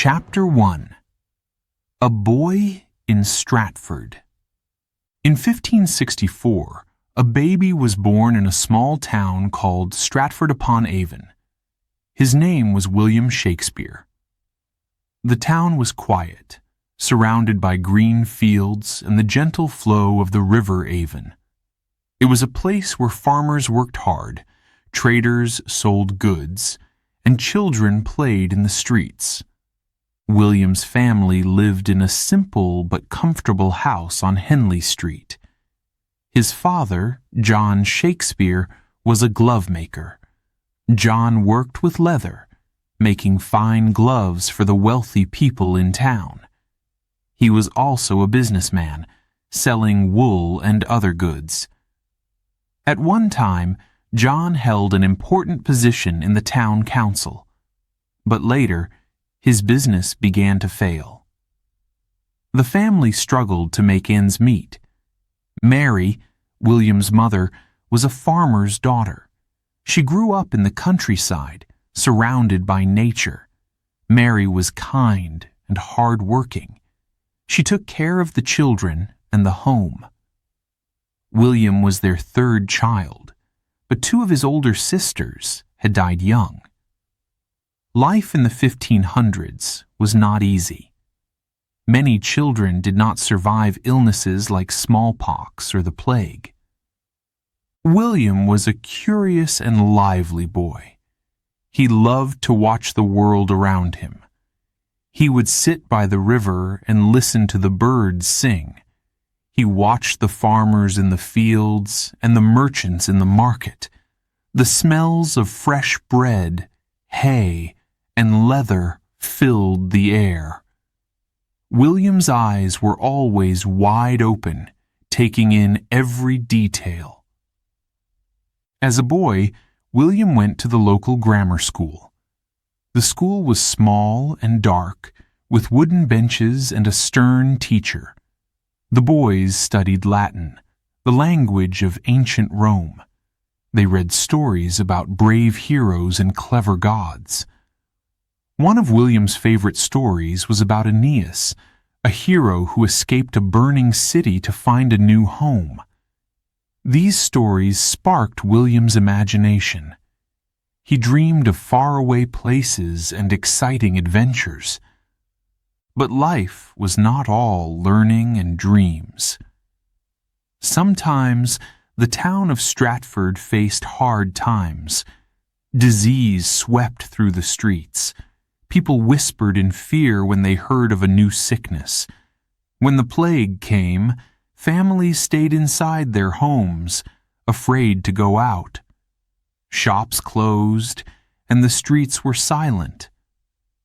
Chapter 1. A Boy in Stratford. In 1564, a baby was born in a small town called Stratford-upon-Avon. His name was William Shakespeare. The town was quiet, surrounded by green fields and the gentle flow of the River Avon. It was a place where farmers worked hard, traders sold goods, and children played in the streets. William's family lived in a simple but comfortable house on Henley Street. His father, John Shakespeare, was a glove-maker. John worked with leather, making fine gloves for the wealthy people in town. He was also a businessman, selling wool and other goods. At one time, John held an important position in the town council, but later, his business began to fail. The family struggled to make ends meet. Mary, William's mother, was a farmer's daughter. She grew up in the countryside, surrounded by nature. Mary was kind and hard-working. She took care of the children and the home. William was their third child, but two of his older sisters had died young. Life in the 1500s was not easy. Many children did not survive illnesses like smallpox or the plague. William was a curious and lively boy. He loved to watch the world around him. He would sit by the river and listen to the birds sing. He watched the farmers in the fields and the merchants in the market. The smells of fresh bread, hay, and leather filled the air. William's eyes were always wide open, taking in every detail. As a boy, William went to the local grammar school. The school was small and dark, with wooden benches and a stern teacher. The boys studied Latin, the language of ancient Rome. They read stories about brave heroes and clever gods. One of William's favorite stories was about Aeneas, a hero who escaped a burning city to find a new home. These stories sparked William's imagination. He dreamed of faraway places and exciting adventures. But life was not all learning and dreams. Sometimes the town of Stratford faced hard times. Disease swept through the streets. People whispered in fear when they heard of a new sickness. When the plague came, families stayed inside their homes, afraid to go out. Shops closed, and the streets were silent.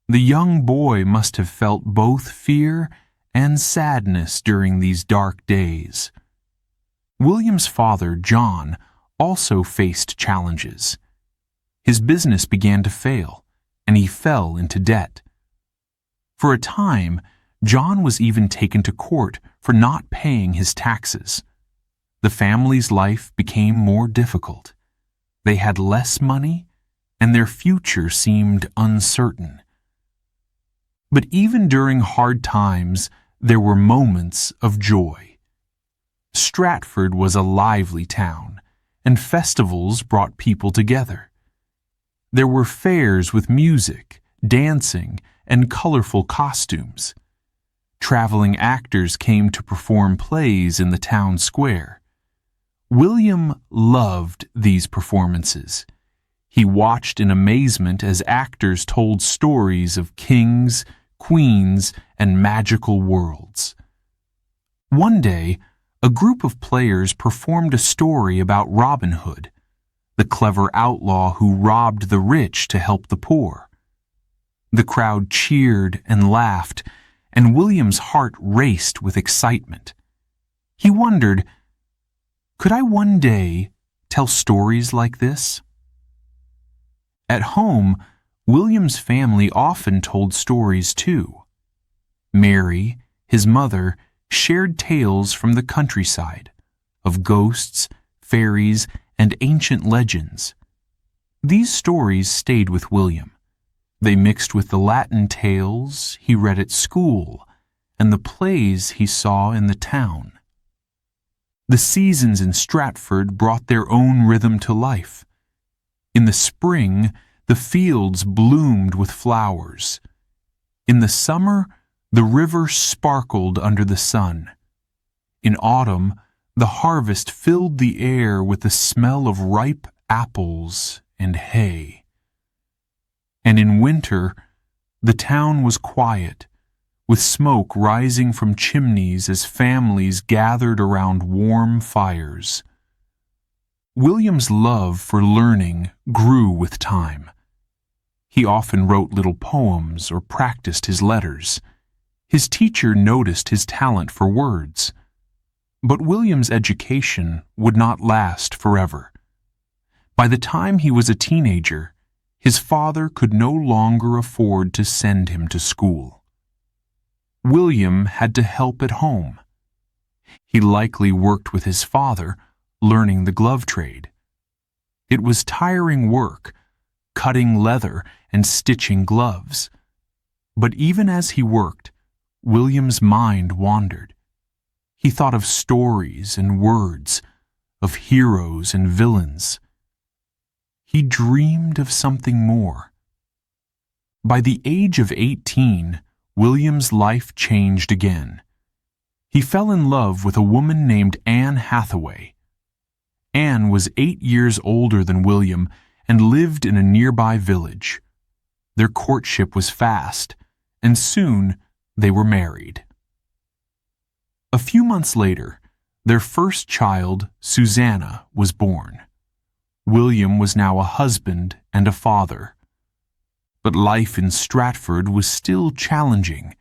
The young boy must have felt both fear and sadness during these dark days. William's father, John, also faced challenges. His business began to fail, and he fell into debt. For a time, John was even taken to court for not paying his taxes. The family's life became more difficult. They had less money, and their future seemed uncertain. But even during hard times, there were moments of joy. Stratford was a lively town, and festivals brought people together. There were fairs with music, dancing, and colorful costumes. Traveling actors came to perform plays in the town square. William loved these performances. He watched in amazement as actors told stories of kings, queens, and magical worlds. One day, a group of players performed a story about Robin Hood, the clever outlaw who robbed the rich to help the poor. The crowd cheered and laughed, and William's heart raced with excitement. He wondered, could I one day tell stories like this? At home, William's family often told stories too. Mary, his mother, shared tales from the countryside, of ghosts, fairies, and ancient legends. These stories stayed with William. They mixed with the Latin tales he read at school and the plays he saw in the town. The seasons in Stratford brought their own rhythm to life. In the spring, the fields bloomed with flowers. In the summer, the river sparkled under the sun. In autumn, the harvest filled the air with the smell of ripe apples and hay. And in winter, the town was quiet, with smoke rising from chimneys as families gathered around warm fires. William's love for learning grew with time. He often wrote little poems or practiced his letters. His teacher noticed his talent for words. But William's education would not last forever. By the time he was a teenager, his father could no longer afford to send him to school. William had to help at home. He likely worked with his father, learning the glove trade. It was tiring work, cutting leather and stitching gloves. But even as he worked, William's mind wandered. He thought of stories and words, of heroes and villains. He dreamed of something more. By the age of 18, William's life changed again. He fell in love with a woman named Anne Hathaway. Anne was 8 years older than William and lived in a nearby village. Their courtship was fast, and soon they were married. A few months later, their first child, Susanna, was born. William was now a husband and a father. But life in Stratford was still challenging.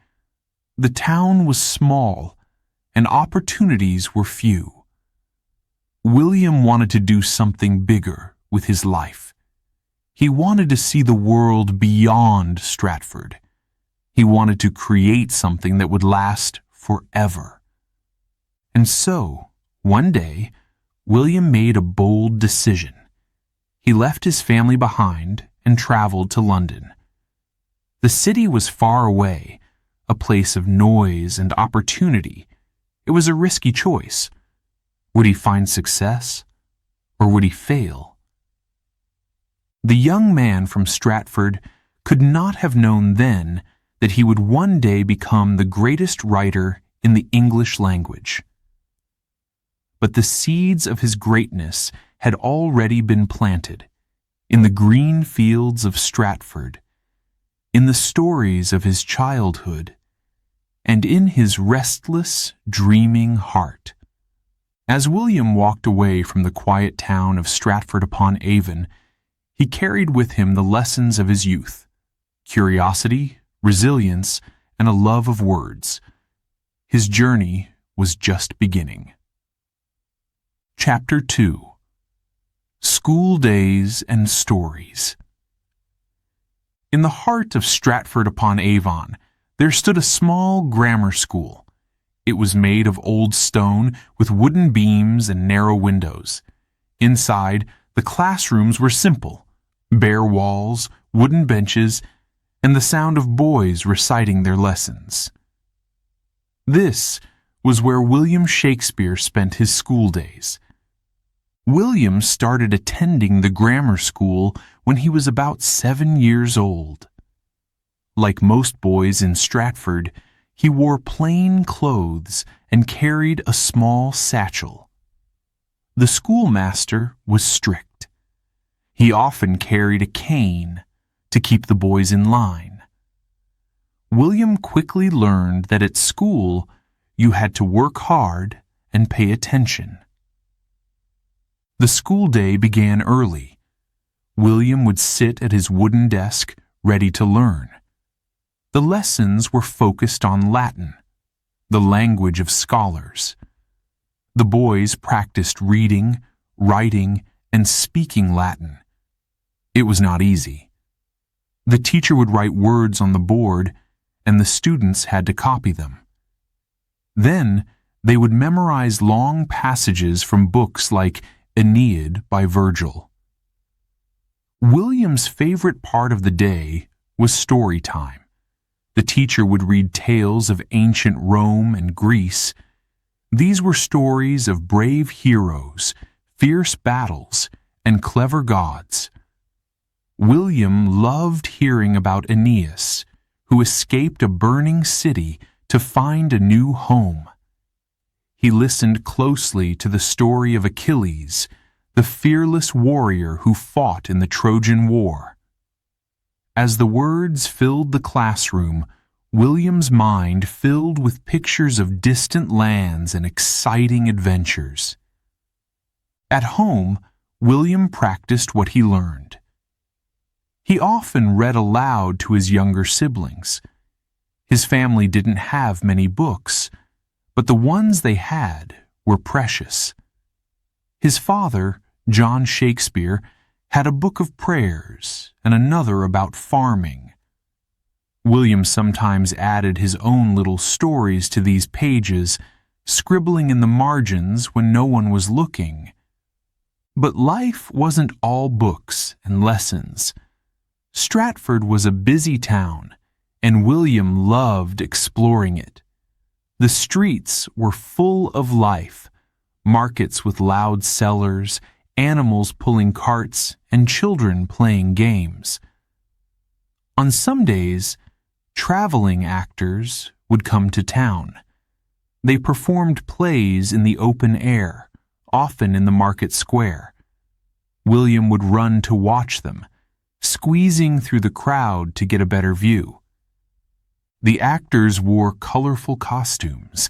The town was small, and opportunities were few. William wanted to do something bigger with his life. He wanted to see the world beyond Stratford. He wanted to create something that would last forever. And so, one day, William made a bold decision. He left his family behind and traveled to London. The city was far away, a place of noise and opportunity. It was a risky choice. Would he find success, or would he fail? The young man from Stratford could not have known then that he would one day become the greatest writer in the English language. But the seeds of his greatness had already been planted in the green fields of Stratford, in the stories of his childhood, and in his restless, dreaming heart. As William walked away from the quiet town of Stratford-upon-Avon, he carried with him the lessons of his youth: curiosity, resilience, and a love of words. His journey was just beginning. Chapter 2: School Days and Stories. In the heart of Stratford-upon-Avon, there stood a small grammar school. It was made of old stone with wooden beams and narrow windows. Inside, the classrooms were simple: bare walls, wooden benches, and the sound of boys reciting their lessons. This was where William Shakespeare spent his school days. William started attending the grammar school when he was about 7 years old. Like most boys in Stratford, he wore plain clothes and carried a small satchel. The schoolmaster was strict. He often carried a cane to keep the boys in line. William quickly learned that at school you had to work hard and pay attention. The school day began early. William would sit at his wooden desk, ready to learn. The lessons were focused on Latin, the language of scholars. The boys practiced reading, writing, and speaking Latin. It was not easy. The teacher would write words on the board, and the students had to copy them. Then they would memorize long passages from books like Aeneid by Virgil. William's favorite part of the day was story time. The teacher would read tales of ancient Rome and Greece. These were stories of brave heroes, fierce battles, and clever gods. William loved hearing about Aeneas, who escaped a burning city to find a new home. He listened closely to the story of Achilles, the fearless warrior who fought in the Trojan War. As the words filled the classroom, William's mind filled with pictures of distant lands and exciting adventures. At home, William practiced what he learned. He often read aloud to his younger siblings. His family didn't have many books, but the ones they had were precious. His father, John Shakespeare, had a book of prayers and another about farming. William sometimes added his own little stories to these pages, scribbling in the margins when no one was looking. But life wasn't all books and lessons. Stratford was a busy town, and William loved exploring it. The streets were full of life, markets with loud sellers, animals pulling carts, and children playing games. On some days, traveling actors would come to town. They performed plays in the open air, often in the market square. William would run to watch them, squeezing through the crowd to get a better view. The actors wore colorful costumes.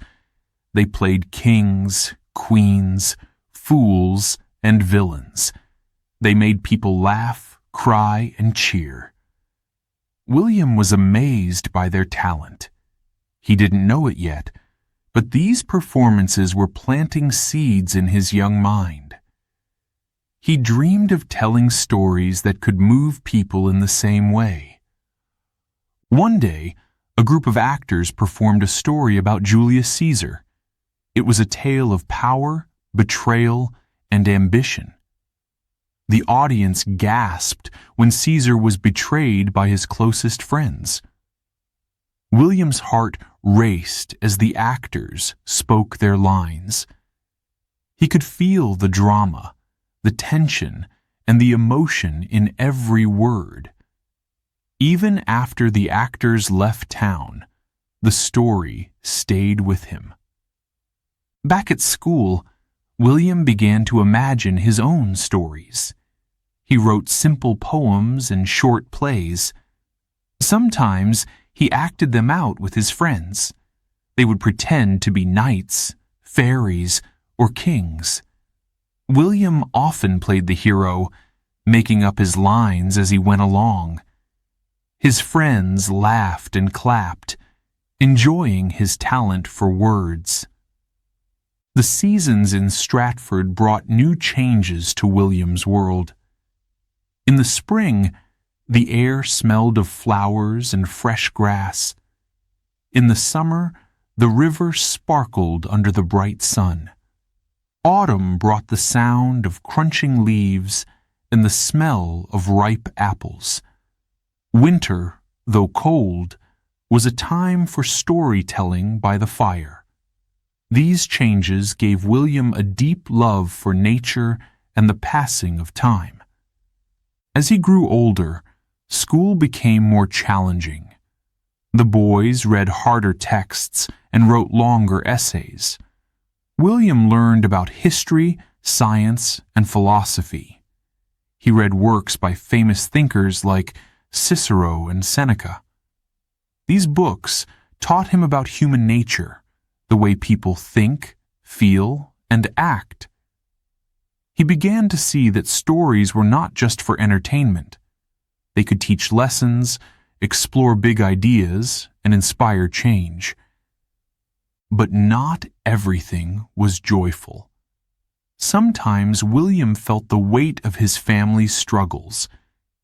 They played kings, queens, fools, and villains. They made people laugh, cry, and cheer. William was amazed by their talent. He didn't know it yet, but these performances were planting seeds in his young mind. He dreamed of telling stories that could move people in the same way. One day, a group of actors performed a story about Julius Caesar. It was a tale of power, betrayal, and ambition. The audience gasped when Caesar was betrayed by his closest friends. William's heart raced as the actors spoke their lines. He could feel the drama, the tension, and the emotion in every word. Even after the actors left town, the story stayed with him. Back at school, William began to imagine his own stories. He wrote simple poems and short plays. Sometimes he acted them out with his friends. They would pretend to be knights, fairies, or kings. William often played the hero, making up his lines as he went along. His friends laughed and clapped, enjoying his talent for words. The seasons in Stratford brought new changes to William's world. In the spring, the air smelled of flowers and fresh grass. In the summer, the river sparkled under the bright sun. Autumn brought the sound of crunching leaves and the smell of ripe apples. Winter, though cold, was a time for storytelling by the fire. These changes gave William a deep love for nature and the passing of time. As he grew older, school became more challenging. The boys read harder texts and wrote longer essays. William learned about history, science, and philosophy. He read works by famous thinkers like Cicero and Seneca. These books taught him about human nature, the way people think, feel, and act. He began to see that stories were not just for entertainment. They could teach lessons, explore big ideas, and inspire change. But not everything was joyful. Sometimes William felt the weight of his family's struggles.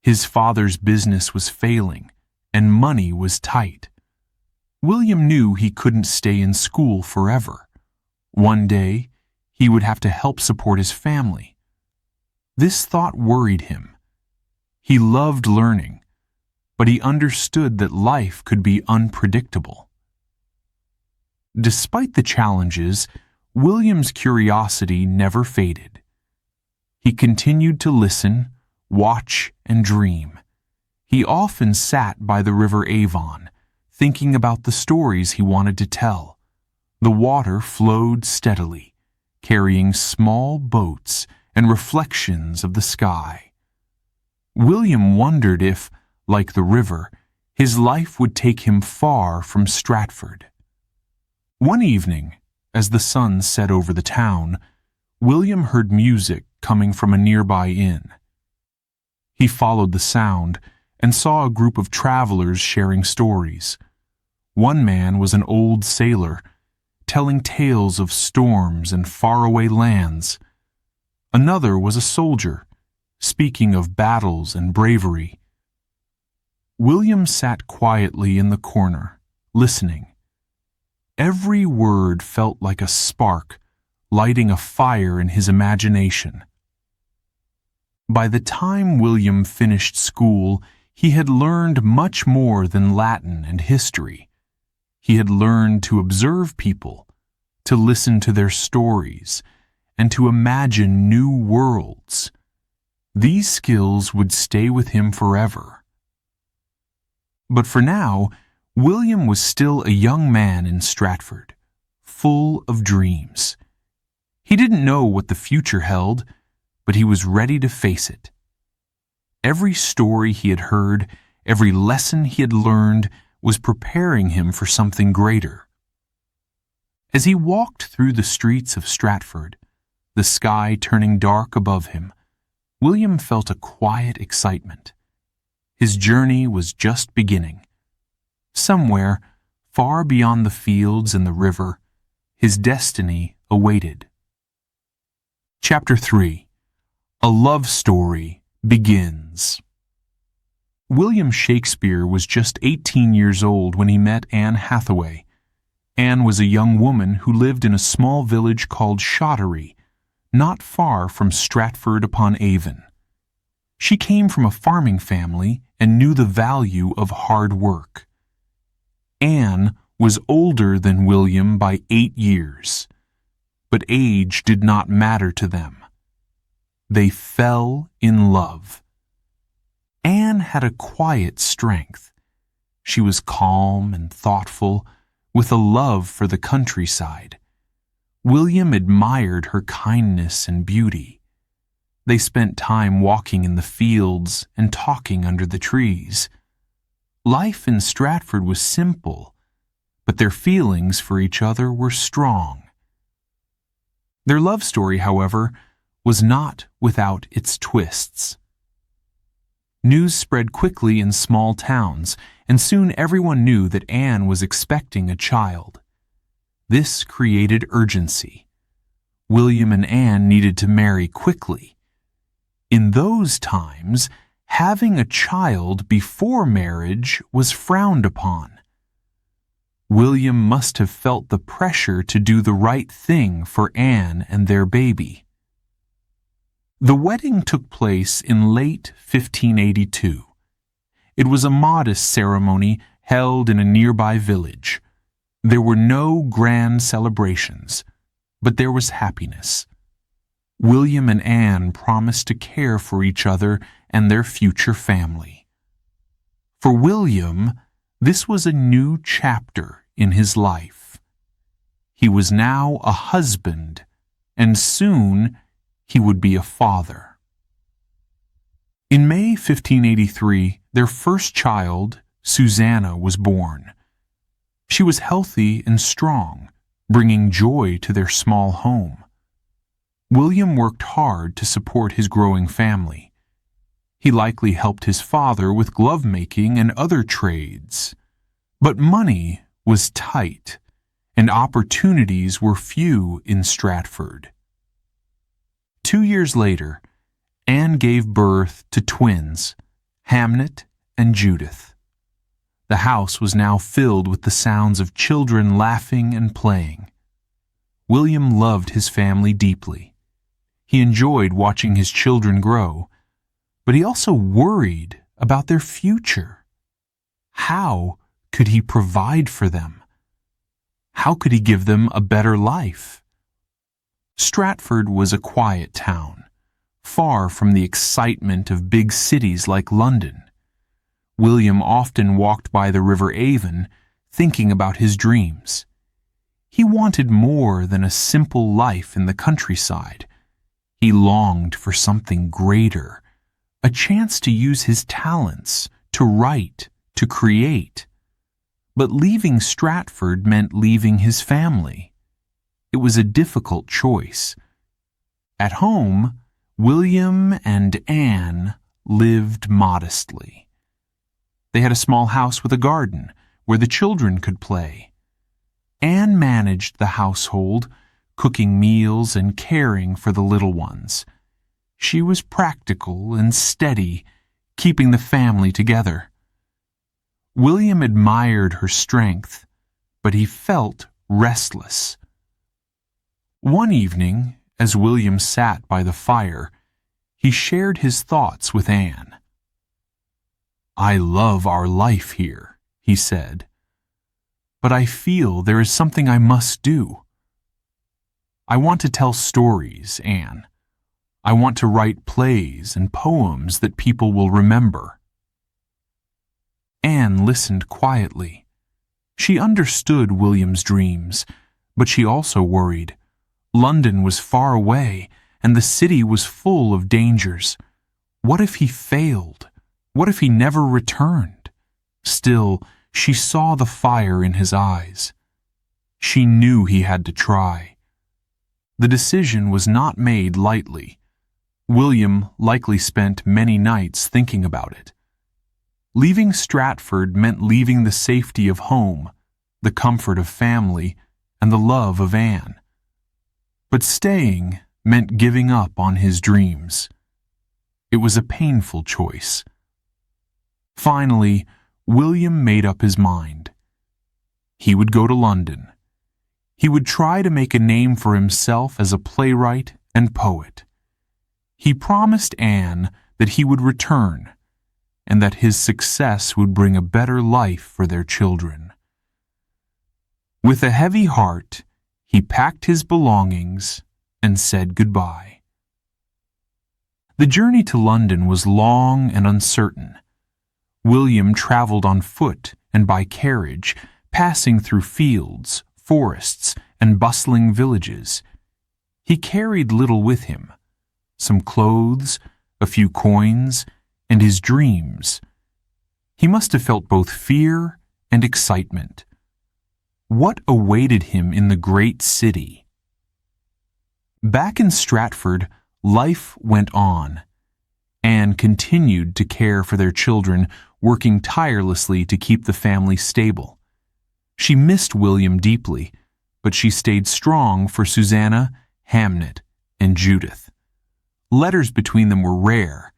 His father's business was failing, and money was tight. William knew he couldn't stay in school forever. One day, he would have to help support his family. This thought worried him. He loved learning, but he understood that life could be unpredictable. Despite the challenges, William's curiosity never faded. He continued to listen, watch, and dream. He often sat by the river Avon, thinking about the stories he wanted to tell. The water flowed steadily, carrying small boats and reflections of the sky. William wondered if, like the river, his life would take him far from Stratford. One evening, as the sun set over the town, William heard music coming from a nearby inn. He followed the sound and saw a group of travelers sharing stories. One man was an old sailor, telling tales of storms and faraway lands. Another was a soldier, speaking of battles and bravery. William sat quietly in the corner, listening. Every word felt like a spark, lighting a fire in his imagination. By the time William finished school, he had learned much more than Latin and history. He had learned to observe people, to listen to their stories, and to imagine new worlds. These skills would stay with him forever. But for now, William was still a young man in Stratford, full of dreams. He didn't know what the future held, but he was ready to face it. Every story he had heard, every lesson he had learned, was preparing him for something greater. As he walked through the streets of Stratford, the sky turning dark above him, William felt a quiet excitement. His journey was just beginning. Somewhere, far beyond the fields and the river, his destiny awaited. Chapter 3. A Love Story Begins. William Shakespeare was just 18 years old when he met Anne Hathaway. Anne was a young woman who lived in a small village called Shottery, not far from Stratford-upon-Avon. She came from a farming family and knew the value of hard work. Anne was older than William by 8 years, but age did not matter to them. They fell in love. Anne had a quiet strength. She was calm and thoughtful, with a love for the countryside. William admired her kindness and beauty. They spent time walking in the fields and talking under the trees. Life in Stratford was simple, but their feelings for each other were strong. Their love story, however, was not without its twists. News spread quickly in small towns, and soon everyone knew that Anne was expecting a child. This created urgency. William and Anne needed to marry quickly. In those times, having a child before marriage was frowned upon. William must have felt the pressure to do the right thing for Anne and their baby. The wedding took place in late 1582. It was a modest ceremony held in a nearby village. There were no grand celebrations, but there was happiness. William and Anne promised to care for each other and their future family. For William, this was a new chapter in his life. He was now a husband, and soon he would be a father. In May 1583, their first child, Susanna, was born. She was healthy and strong, bringing joy to their small home. William worked hard to support his growing family. He likely helped his father with glove-making and other trades. But money was tight, and opportunities were few in Stratford. 2 years later, Anne gave birth to twins, Hamnet and Judith. The house was now filled with the sounds of children laughing and playing. William loved his family deeply. He enjoyed watching his children grow, but he also worried about their future. How could he provide for them? How could he give them a better life? Stratford was a quiet town, far from the excitement of big cities like London. William often walked by the River Avon, thinking about his dreams. He wanted more than a simple life in the countryside. He longed for something greater, a chance to use his talents, to write, to create. But leaving Stratford meant leaving his family. It was a difficult choice. At home, William and Anne lived modestly. They had a small house with a garden where the children could play. Anne managed the household, cooking meals and caring for the little ones. She was practical and steady, keeping the family together. William admired her strength, but he felt restless. One evening, as William sat by the fire, he shared his thoughts with Anne. "I love our life here," he said, "but I feel there is something I must do. I want to tell stories, Anne. I want to write plays and poems that people will remember." Anne listened quietly. She understood William's dreams, but she also worried. London was far away, and the city was full of dangers. What if he failed? What if he never returned? Still, she saw the fire in his eyes. She knew he had to try. The decision was not made lightly. William likely spent many nights thinking about it. Leaving Stratford meant leaving the safety of home, the comfort of family, and the love of Anne. But staying meant giving up on his dreams. It was a painful choice. Finally, William made up his mind. He would go to London. He would try to make a name for himself as a playwright and poet. He promised Anne that he would return, and that his success would bring a better life for their children. With a heavy heart, he packed his belongings and said goodbye. The journey to London was long and uncertain. William traveled on foot and by carriage, passing through fields, forests, and bustling villages. He carried little with him: some clothes, a few coins, and his dreams. He must have felt both fear and excitement. What awaited him in the great city? Back in Stratford, life went on. Anne continued to care for their children, working tirelessly to keep the family stable. She missed William deeply, but she stayed strong for Susanna, Hamnet, and Judith. Letters between them were rare,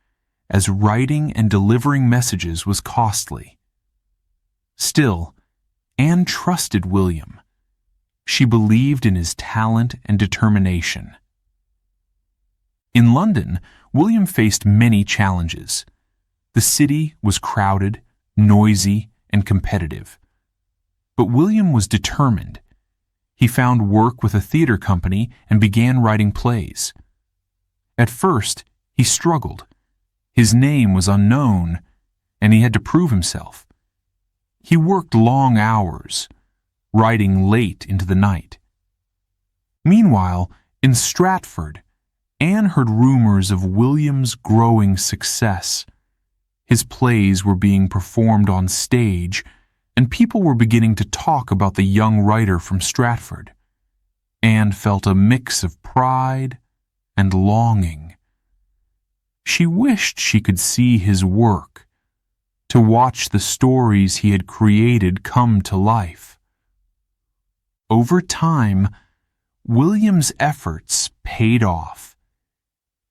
as writing and delivering messages was costly. Still, Anne trusted William. She believed in his talent and determination. In London, William faced many challenges. The city was crowded, noisy, and competitive. But William was determined. He found work with a theater company and began writing plays. At first, he struggled. His name was unknown, and he had to prove himself. He worked long hours, writing late into the night. Meanwhile, in Stratford, Anne heard rumors of William's growing success. His plays were being performed on stage, and people were beginning to talk about the young writer from Stratford. Anne felt a mix of pride and longing. She wished she could see his work, to watch the stories he had created come to life. Over time, William's efforts paid off.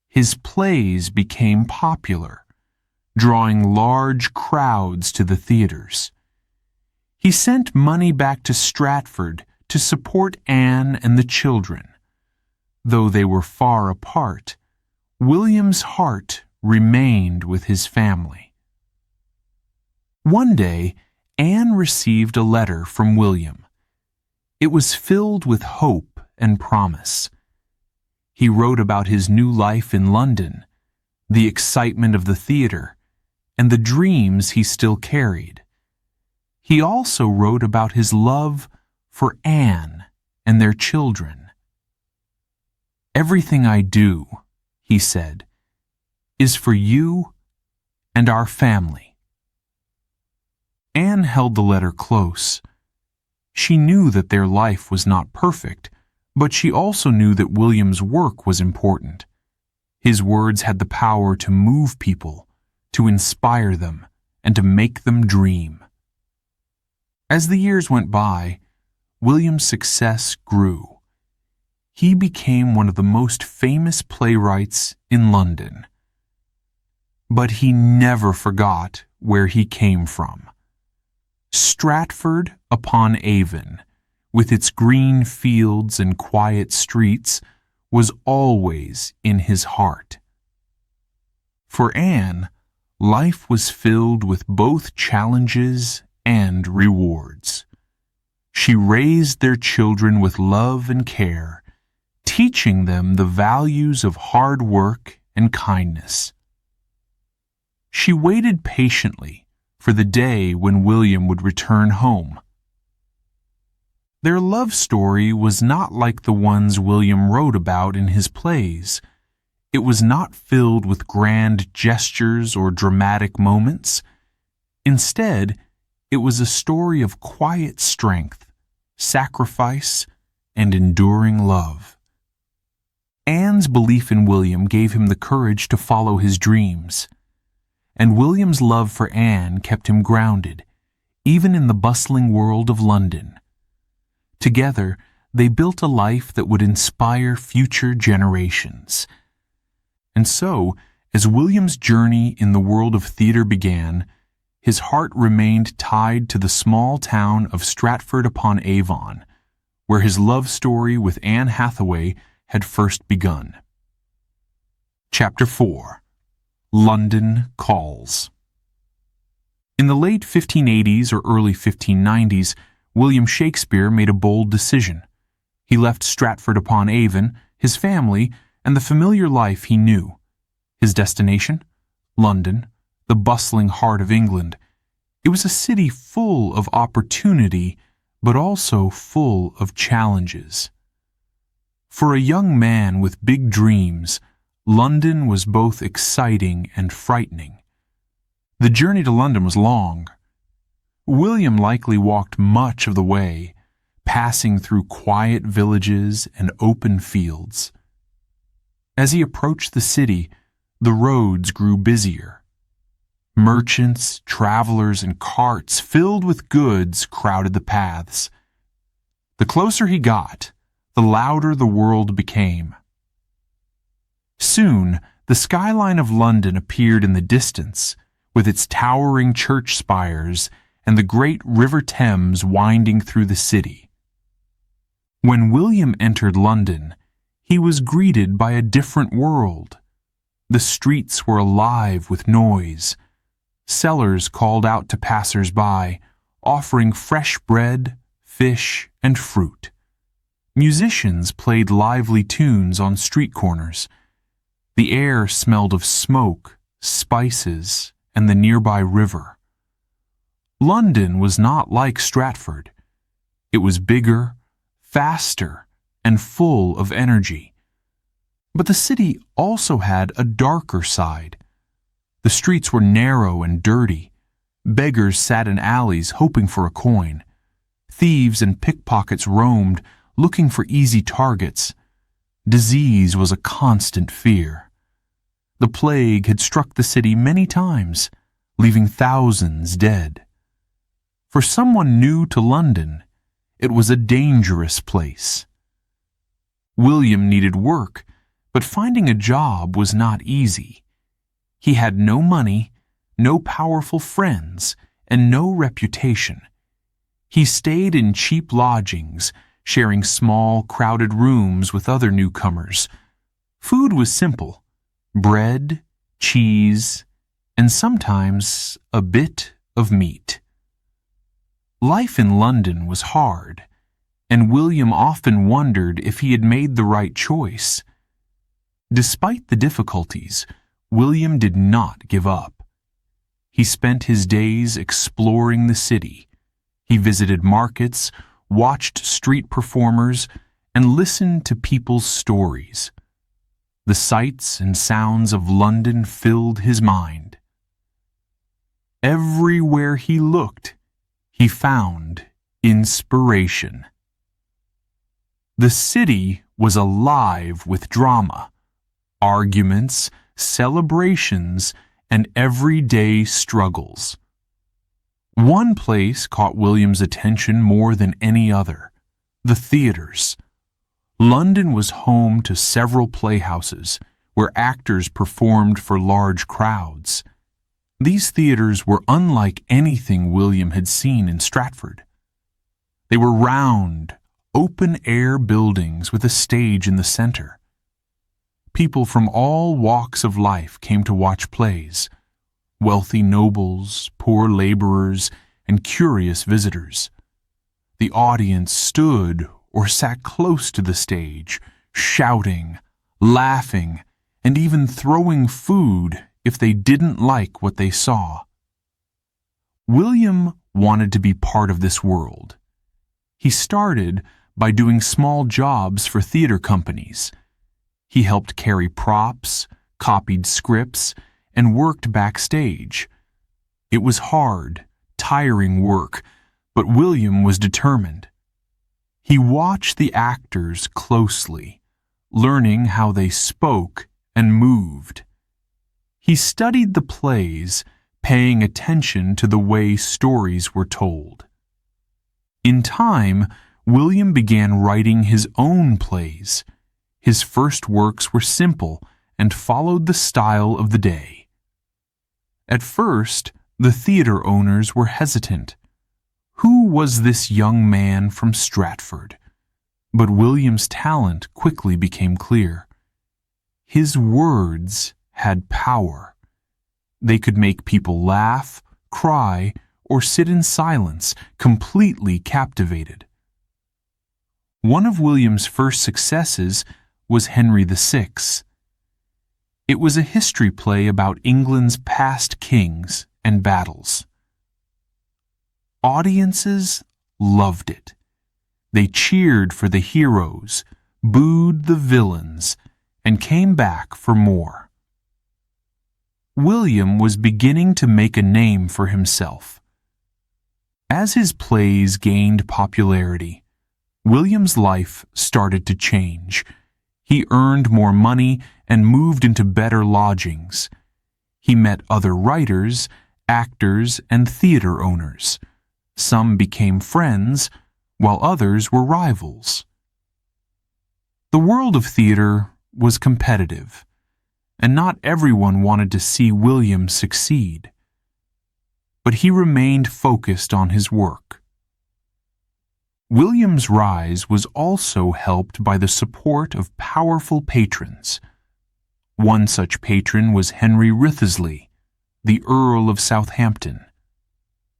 His plays became popular, drawing large crowds to the theaters. He sent money back to Stratford to support Anne and the children. Though they were far apart, William's heart remained with his family. One day, Anne received a letter from William. It was filled with hope and promise. He wrote about his new life in London, the excitement of the theater, and the dreams he still carried. He also wrote about his love for Anne and their children. "Everything I do," he said, "is for you and our family." Anne held the letter close. She knew that their life was not perfect, but she also knew that William's work was important. His words had the power to move people, to inspire them, and to make them dream. As the years went by, William's success grew. He became one of the most famous playwrights in London. But he never forgot where he came from. Stratford-upon-Avon, with its green fields and quiet streets, was always in his heart. For Anne, life was filled with both challenges and rewards. She raised their children with love and care, teaching them the values of hard work and kindness. She waited patiently for the day when William would return home. Their love story was not like the ones William wrote about in his plays. It was not filled with grand gestures or dramatic moments. Instead, it was a story of quiet strength, sacrifice, and enduring love. Anne's belief in William gave him the courage to follow his dreams, and William's love for Anne kept him grounded, even in the bustling world of London. Together, they built a life that would inspire future generations. And so, as William's journey in the world of theater began, his heart remained tied to the small town of Stratford-upon-Avon, where his love story with Anne Hathaway had first begun. Chapter 4. London Calls. In the late 1580s or early 1590s, William Shakespeare made a bold decision. He left Stratford-upon-Avon, his family, and the familiar life he knew. His destination? London, the bustling heart of England. It was a city full of opportunity, but also full of challenges. For a young man with big dreams, London was both exciting and frightening. The journey to London was long. William likely walked much of the way, passing through quiet villages and open fields. As he approached the city, the roads grew busier. Merchants, travelers, and carts filled with goods crowded the paths. The closer he got, the louder the world became. Soon, the skyline of London appeared in the distance, with its towering church spires and the great River Thames winding through the city. When William entered London, he was greeted by a different world. The streets were alive with noise. Sellers called out to passers-by, offering fresh bread, fish, and fruit. Musicians played lively tunes on street corners. The air smelled of smoke, spices, and the nearby river. London was not like Stratford. It was bigger, faster, and full of energy. But the city also had a darker side. The streets were narrow and dirty. Beggars sat in alleys hoping for a coin. Thieves and pickpockets roamed, looking for easy targets. Disease was a constant fear. The plague had struck the city many times, leaving thousands dead. For someone new to London, it was a dangerous place. William needed work, but finding a job was not easy. He had no money, no powerful friends, and no reputation. He stayed in cheap lodgings, sharing small, crowded rooms with other newcomers. Food was simple: bread, cheese, and sometimes a bit of meat. Life in London was hard, and William often wondered if he had made the right choice. Despite the difficulties, William did not give up. He spent his days exploring the city. He visited markets, watched street performers, and listened to people's stories. The sights and sounds of London filled his mind. Everywhere he looked, he found inspiration. The city was alive with drama, arguments, celebrations, and everyday struggles. One place caught William's attention more than any other: the theaters. London was home to several playhouses where actors performed for large crowds. These theaters were unlike anything William had seen in Stratford. They were round, open-air buildings with a stage in the center. People from all walks of life came to watch plays: wealthy nobles, poor laborers, and curious visitors. The audience stood or sat close to the stage, shouting, laughing, and even throwing food if they didn't like what they saw. William wanted to be part of this world. He started by doing small jobs for theater companies. He helped carry props, copied scripts, and worked backstage. It was hard, tiring work, but William was determined. He watched the actors closely, learning how they spoke and moved. He studied the plays, paying attention to the way stories were told. In time, William began writing his own plays. His first works were simple and followed the style of the day. At first, the theater owners were hesitant. Who was this young man from Stratford? But William's talent quickly became clear. His words had power. They could make people laugh, cry, or sit in silence, completely captivated. One of William's first successes was Henry VI. It was a history play about England's past kings and battles. Audiences loved it. They cheered for the heroes, booed the villains, and came back for more. William was beginning to make a name for himself. As his plays gained popularity, William's life started to change. He earned more money and moved into better lodgings. He met other writers, actors, and theater owners. Some became friends, while others were rivals. The world of theater was competitive, and not everyone wanted to see William succeed. But he remained focused on his work. William's rise was also helped by the support of powerful patrons. One such patron was Henry Wriothesley, the Earl of Southampton.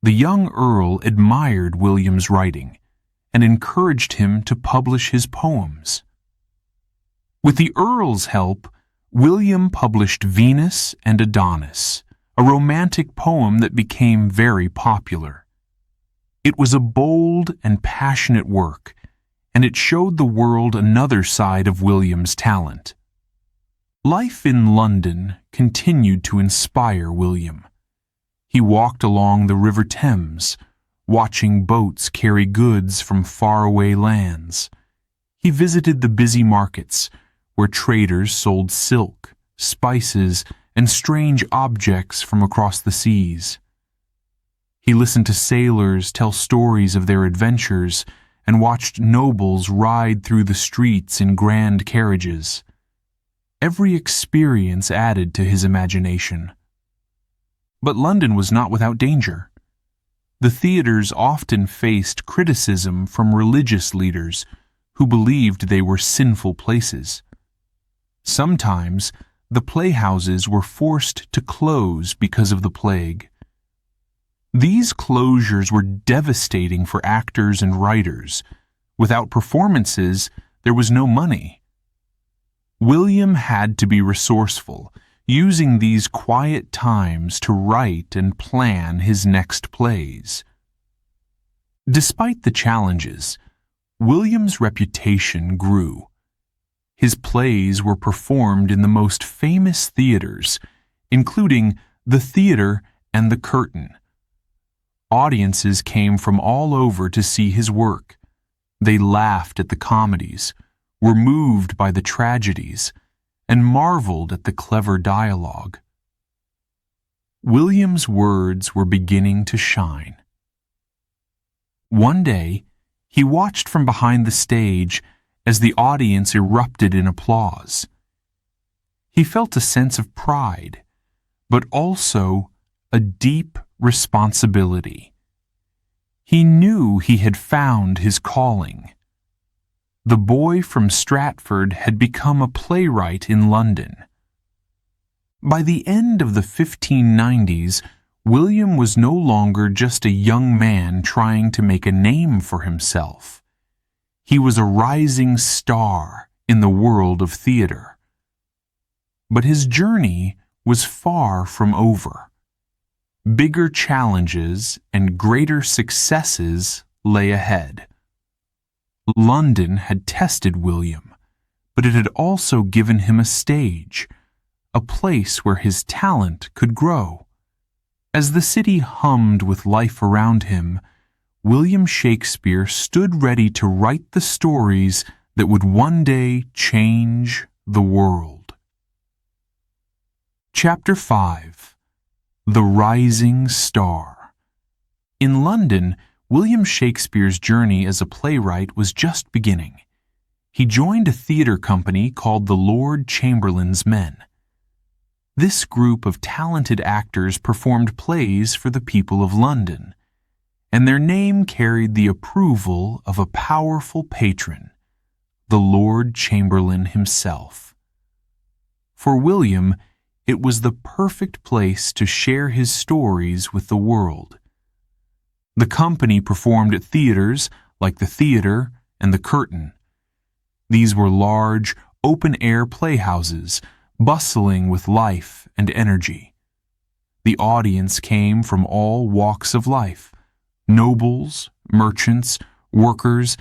The young Earl admired William's writing and encouraged him to publish his poems. With the Earl's help, William published Venus and Adonis, a romantic poem that became very popular. It was a bold and passionate work, and it showed the world another side of William's talent. Life in London continued to inspire William. He walked along the River Thames, watching boats carry goods from faraway lands. He visited the busy markets, where traders sold silk, spices, and strange objects from across the seas. He listened to sailors tell stories of their adventures and watched nobles ride through the streets in grand carriages. Every experience added to his imagination. But London was not without danger. The theaters often faced criticism from religious leaders who believed they were sinful places. Sometimes, the playhouses were forced to close because of the plague. These closures were devastating for actors and writers. Without performances, there was no money. William had to be resourceful, using these quiet times to write and plan his next plays. Despite the challenges, William's reputation grew. His plays were performed in the most famous theaters, including the Theater and the Curtain. Audiences came from all over to see his work. They laughed at the comedies, were moved by the tragedies, and marveled at the clever dialogue. William's words were beginning to shine. One day, he watched from behind the stage as the audience erupted in applause. He felt a sense of pride, but also a deep responsibility. He knew he had found his calling. The boy from Stratford had become a playwright in London. By the end of the 1590s, William was no longer just a young man trying to make a name for himself. He was a rising star in the world of theater. But his journey was far from over. Bigger challenges and greater successes lay ahead. London had tested William, but it had also given him a stage, a place where his talent could grow. As the city hummed with life around him, William Shakespeare stood ready to write the stories that would one day change the world. Chapter 5. The Rising Star. In London, William Shakespeare's journey as a playwright was just beginning. He joined a theater company called the Lord Chamberlain's Men. This group of talented actors performed plays for the people of London, and their name carried the approval of a powerful patron, the Lord Chamberlain himself. For William, it was the perfect place to share his stories with the world. The company performed at theaters like the Theater and the Curtain. These were large, open-air playhouses, bustling with life and energy. The audience came from all walks of life: nobles, merchants, workers,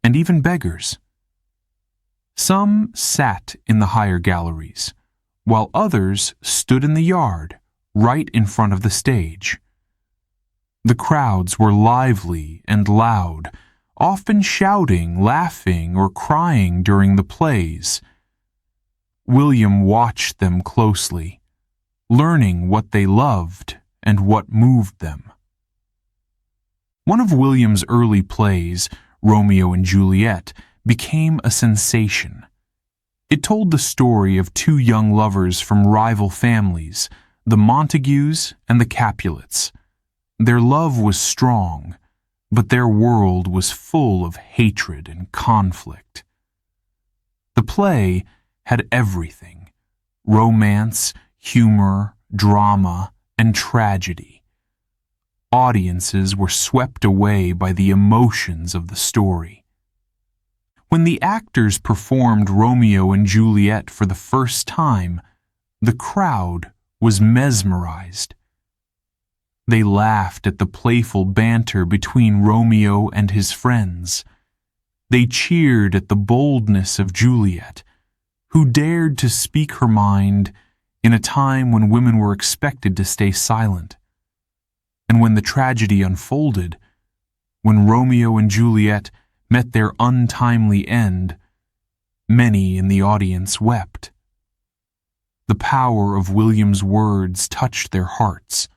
and even beggars. Some sat in the higher galleries, while others stood in the yard, right in front of the stage. The crowds were lively and loud, often shouting, laughing, or crying during the plays. William watched them closely, learning what they loved and what moved them. One of William's early plays, Romeo and Juliet, became a sensation. It told the story of two young lovers from rival families, the Montagues and the Capulets. Their love was strong, but their world was full of hatred and conflict. The play had everything: romance, humor, drama, and tragedy. Audiences were swept away by the emotions of the story. When the actors performed Romeo and Juliet for the first time, the crowd was mesmerized. They laughed at the playful banter between Romeo and his friends. They cheered at the boldness of Juliet, who dared to speak her mind in a time when women were expected to stay silent. And when the tragedy unfolded, when Romeo and Juliet met their untimely end, many in the audience wept. The power of William's words touched their hearts.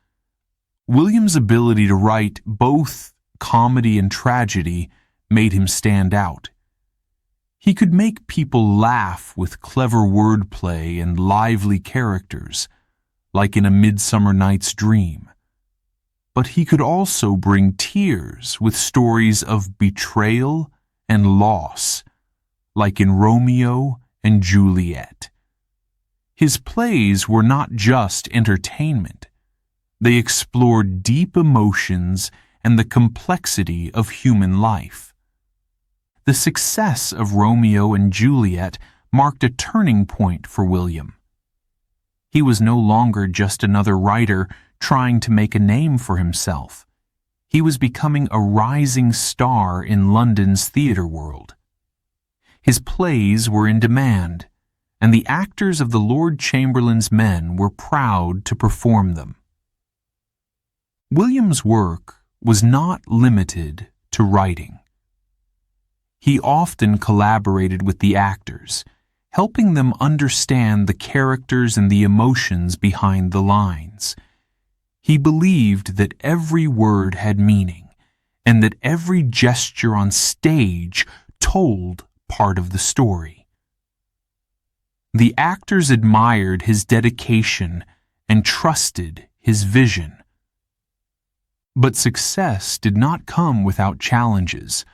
William's ability to write both comedy and tragedy made him stand out. He could make people laugh with clever wordplay and lively characters, like in A Midsummer Night's Dream. But he could also bring tears with stories of betrayal and loss, like in Romeo and Juliet. His plays were not just entertainment. They explored deep emotions and the complexity of human life. The success of Romeo and Juliet marked a turning point for William. He was no longer just another writer trying to make a name for himself. He was becoming a rising star in London's theatre world. His plays were in demand, and the actors of the Lord Chamberlain's men were proud to perform them. William's work was not limited to writing. He often collaborated with the actors, helping them understand the characters and the emotions behind the lines. He believed that every word had meaning, and that every gesture on stage told part of the story. The actors admired his dedication and trusted his vision. But success did not come without challenges.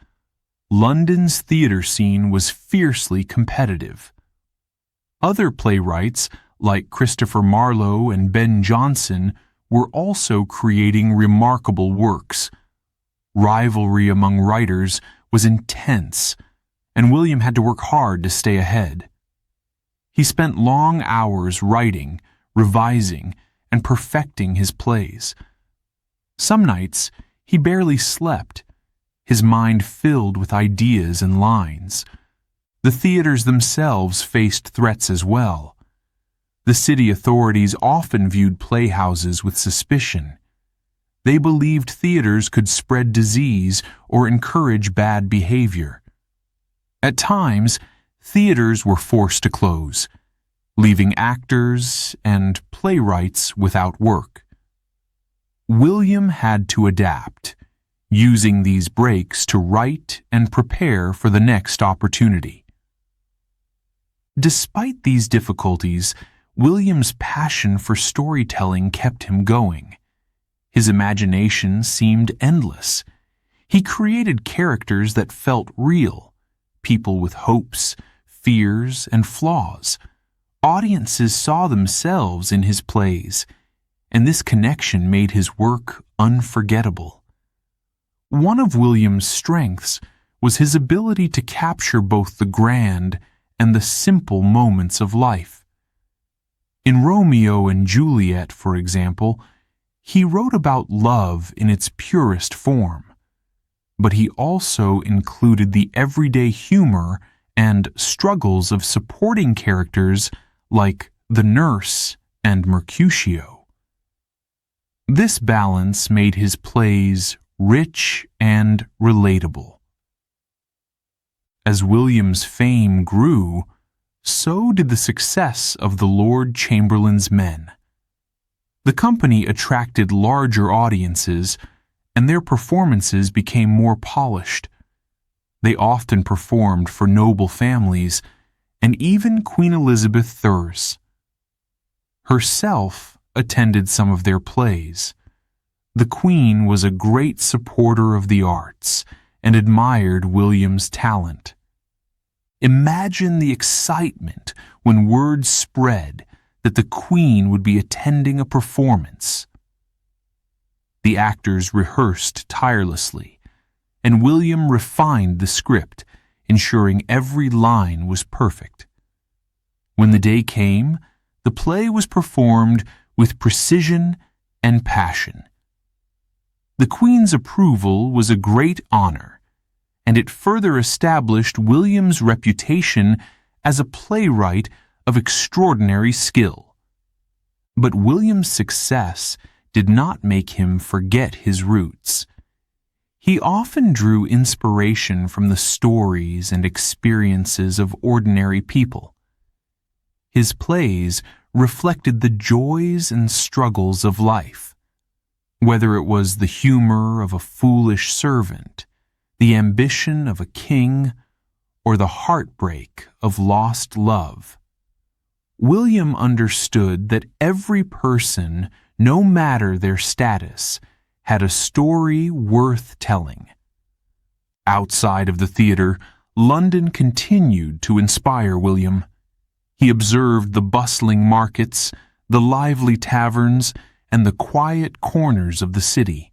London's theatre scene was fiercely competitive. Other playwrights, like Christopher Marlowe and Ben Jonson, were also creating remarkable works. Rivalry among writers was intense, and William had to work hard to stay ahead. He spent long hours writing, revising, and perfecting his plays. Some nights, he barely slept, his mind filled with ideas and lines. The theaters themselves faced threats as well. The city authorities often viewed playhouses with suspicion. They believed theaters could spread disease or encourage bad behavior. At times, theaters were forced to close, leaving actors and playwrights without work. William had to adapt, using these breaks to write and prepare for the next opportunity. Despite these difficulties, William's passion for storytelling kept him going. His imagination seemed endless. He created characters that felt real, people with hopes, fears, and flaws. Audiences saw themselves in his plays, and this connection made his work unforgettable. One of William's strengths was his ability to capture both the grand and the simple moments of life. In Romeo and Juliet, for example, he wrote about love in its purest form, but he also included the everyday humor and struggles of supporting characters like the nurse and Mercutio. This balance made his plays rich and relatable. As William's fame grew, so did the success of the Lord Chamberlain's men. The company attracted larger audiences, and their performances became more polished. They often performed for noble families, and even Queen Elizabeth Thurs herself attended some of their plays. The Queen was a great supporter of the arts and admired William's talent. Imagine the excitement when word spread that the Queen would be attending a performance. The actors rehearsed tirelessly, and William refined the script, ensuring every line was perfect. When the day came, the play was performed with precision and passion. The Queen's approval was a great honor, and it further established William's reputation as a playwright of extraordinary skill. But William's success did not make him forget his roots. He often drew inspiration from the stories and experiences of ordinary people. His plays reflected the joys and struggles of life, whether it was the humor of a foolish servant, the ambition of a king, or the heartbreak of lost love. William understood that every person, no matter their status, had a story worth telling. Outside of the theater, London continued to inspire William. He observed the bustling markets, the lively taverns, and the quiet corners of the city.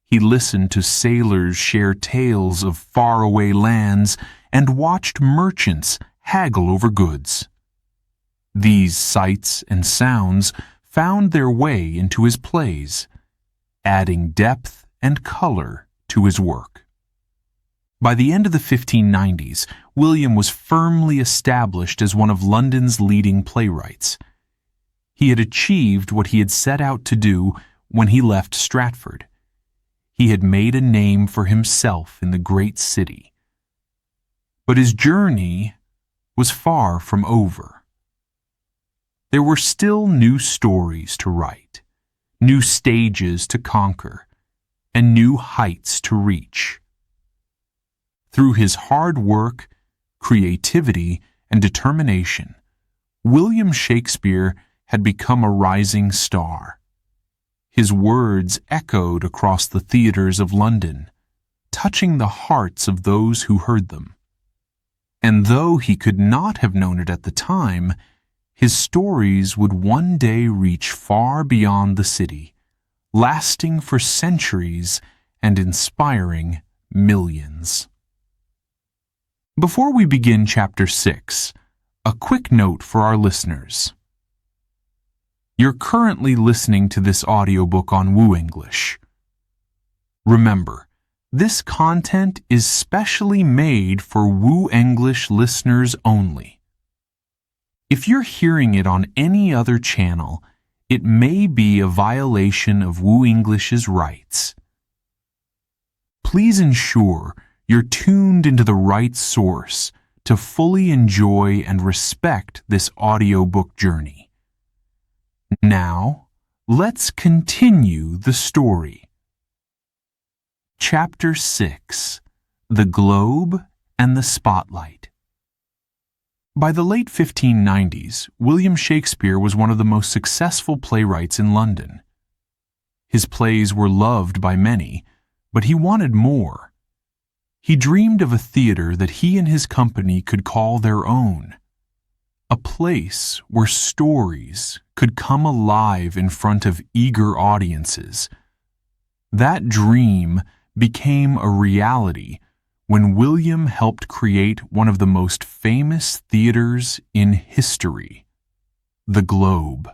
He listened to sailors share tales of faraway lands and watched merchants haggle over goods. These sights and sounds found their way into his plays, adding depth and color to his work. By the end of the 1590s, William was firmly established as one of London's leading playwrights. He had achieved what he had set out to do when he left Stratford. He had made a name for himself in the great city. But his journey was far from over. There were still new stories to write, new stages to conquer, and new heights to reach. Through his hard work, creativity, and determination, William Shakespeare had become a rising star. His words echoed across the theaters of London, touching the hearts of those who heard them. And though he could not have known it at the time, his stories would one day reach far beyond the city, lasting for centuries and inspiring millions. Before we begin Chapter 6, a quick note for our listeners. You're currently listening to this audiobook on Woo English. Remember, this content is specially made for Woo English listeners only. If you're hearing it on any other channel, it may be a violation of Woo English's rights. Please ensure you're tuned into the right source to fully enjoy and respect this audiobook journey. Now, let's continue the story. Chapter 6: The Globe and the Spotlight. By the late 1590s, William Shakespeare was one of the most successful playwrights in London. His plays were loved by many, but he wanted more. He dreamed of a theater that he and his company could call their own, a place where stories could come alive in front of eager audiences. That dream became a reality when William helped create one of the most famous theaters in history, the Globe.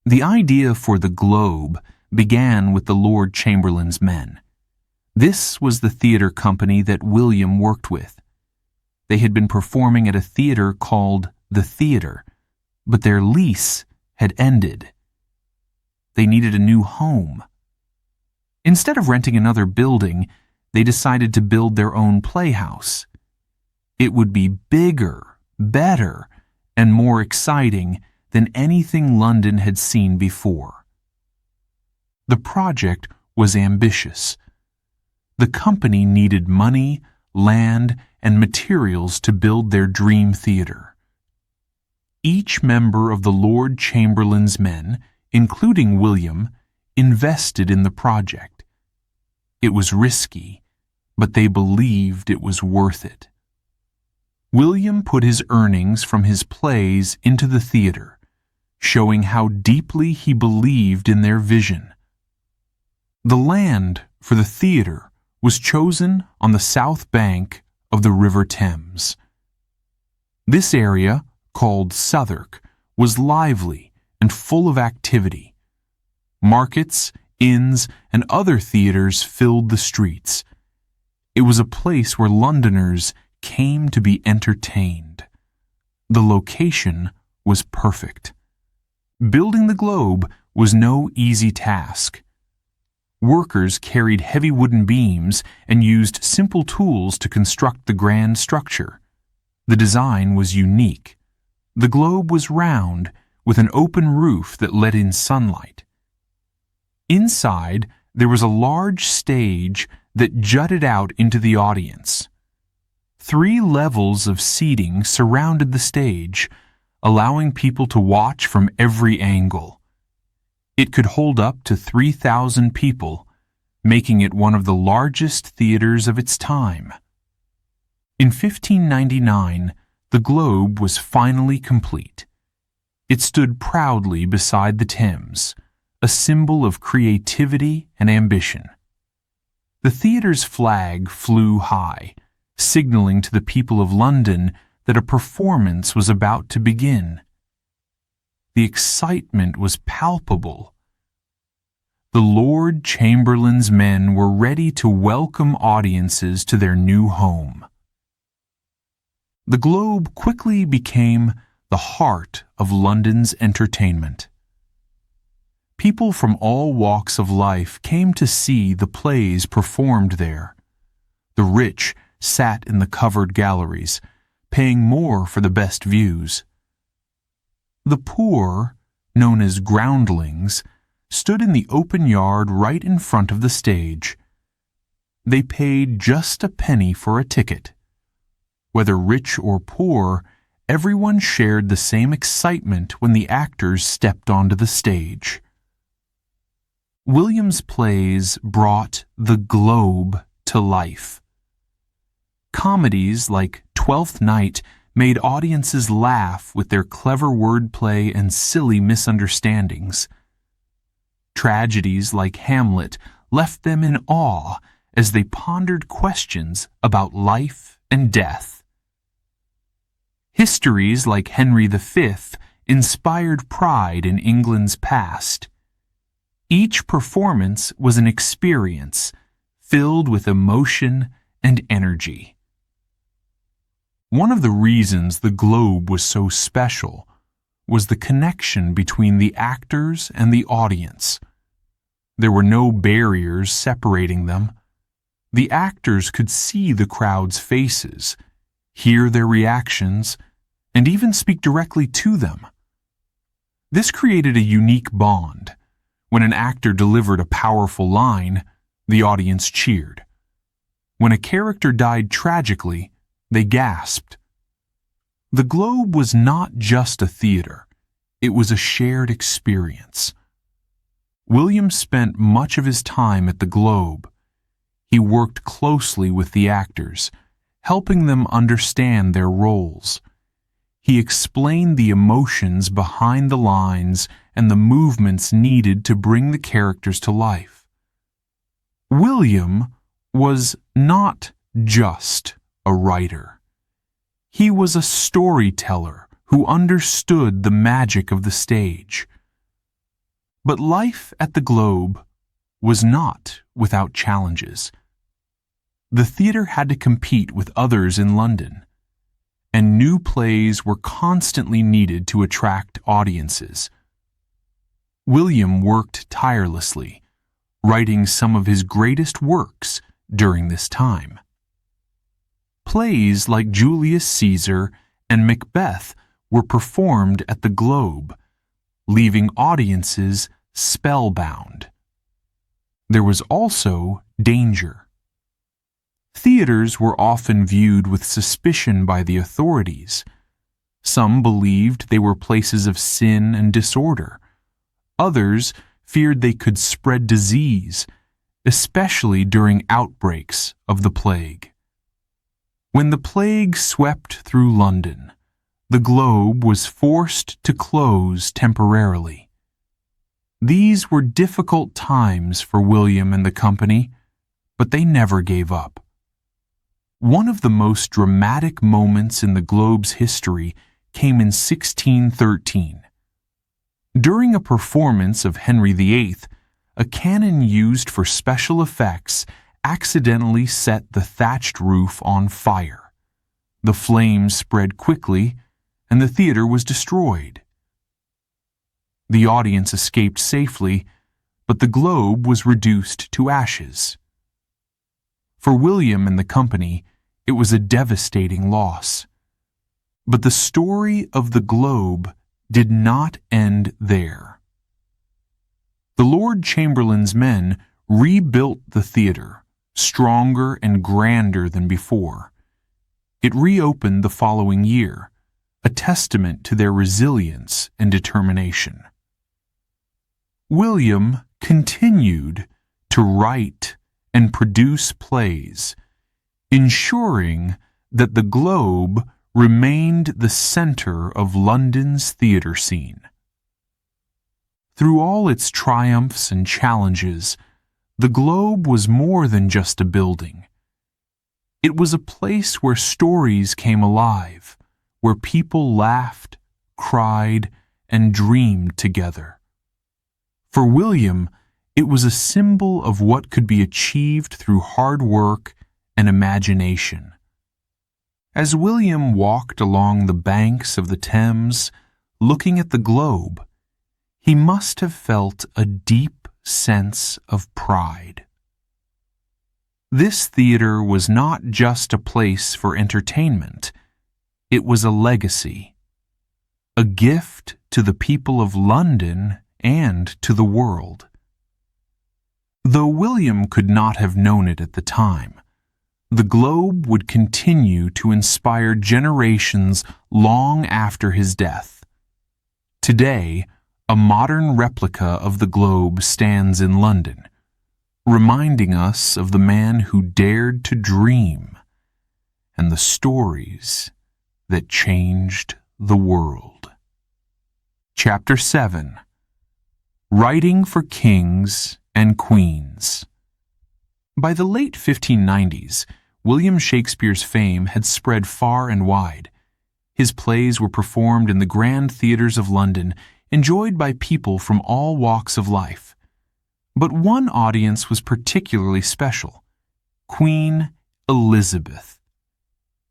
The idea for the Globe began with the Lord Chamberlain's men. This was the theater company that William worked with. They had been performing at a theater called The Theater, but their lease had ended. They needed a new home. Instead of renting another building, they decided to build their own playhouse. It would be bigger, better, and more exciting than anything London had seen before. The project was ambitious. The company needed money, land, and materials to build their dream theater. Each member of the Lord Chamberlain's men, including William, invested in the project. It was risky, but they believed it was worth it. William put his earnings from his plays into the theater, showing how deeply he believed in their vision. The land for the theater was chosen on the south bank of the River Thames. This area, called Southwark, was lively and full of activity. Markets, inns, and other theaters filled the streets. It was a place where Londoners came to be entertained. The location was perfect. Building the Globe was no easy task. Workers carried heavy wooden beams and used simple tools to construct the grand structure. The design was unique. The Globe was round, with an open roof that let in sunlight. Inside, there was a large stage that jutted out into the audience. 3 levels of seating surrounded the stage, allowing people to watch from every angle. It could hold up to 3,000 people, making it one of the largest theaters of its time. In 1599, the Globe was finally complete. It stood proudly beside the Thames, a symbol of creativity and ambition. The theatre's flag flew high, signaling to the people of London that a performance was about to begin. The excitement was palpable. The Lord Chamberlain's men were ready to welcome audiences to their new home. The Globe quickly became the heart of London's entertainment. People from all walks of life came to see the plays performed there. The rich sat in the covered galleries, paying more for the best views. The poor, known as groundlings, stood in the open yard right in front of the stage. They paid just a penny for a ticket. Whether rich or poor, everyone shared the same excitement when the actors stepped onto the stage. William's plays brought the Globe to life. Comedies like Twelfth Night made audiences laugh with their clever wordplay and silly misunderstandings. Tragedies like Hamlet left them in awe as they pondered questions about life and death. Histories like Henry V inspired pride in England's past. Each performance was an experience filled with emotion and energy. One of the reasons the Globe was so special was the connection between the actors and the audience. There were no barriers separating them. The actors could see the crowd's faces, hear their reactions, and even speak directly to them. This created a unique bond. When an actor delivered a powerful line, the audience cheered. When a character died tragically, they gasped. The Globe was not just a theater. It was a shared experience. William spent much of his time at the Globe. He worked closely with the actors, helping them understand their roles. He explained the emotions behind the lines and the movements needed to bring the characters to life. William was not just a writer. He was a storyteller who understood the magic of the stage. But life at the Globe was not without challenges. The theater had to compete with others in London, and new plays were constantly needed to attract audiences. William worked tirelessly, writing some of his greatest works during this time. Plays like Julius Caesar and Macbeth were performed at the Globe, leaving audiences spellbound. There was also danger. Theaters were often viewed with suspicion by the authorities. Some believed they were places of sin and disorder. Others feared they could spread disease, especially during outbreaks of the plague. When the plague swept through London, the Globe was forced to close temporarily. These were difficult times for William and the company, but they never gave up. One of the most dramatic moments in the Globe's history came in 1613. During a performance of Henry VIII, a cannon used for special effects accidentally set the thatched roof on fire. The flames spread quickly, and the theater was destroyed. The audience escaped safely, but the Globe was reduced to ashes. For William and the company, it was a devastating loss. But the story of the Globe did not end there. The Lord Chamberlain's men rebuilt the theater, stronger and grander than before. It reopened the following year, a testament to their resilience and determination. William continued to write and produce plays, ensuring that the Globe remained the center of London's theatre scene. Through all its triumphs and challenges, the Globe was more than just a building. It was a place where stories came alive, where people laughed, cried, and dreamed together. For William, it was a symbol of what could be achieved through hard work and imagination. As William walked along the banks of the Thames, looking at the Globe, he must have felt a deep sense of pride. This theater was not just a place for entertainment, it was a legacy, a gift to the people of London and to the world. Though William could not have known it at the time, the Globe would continue to inspire generations long after his death. Today, a modern replica of the Globe stands in London, reminding us of the man who dared to dream and the stories that changed the world. Chapter 7. Writing for Kings and Queens. By the late 1590s, William Shakespeare's fame had spread far and wide. His plays were performed in the grand theatres of London, enjoyed by people from all walks of life. But one audience was particularly special: Queen Elizabeth.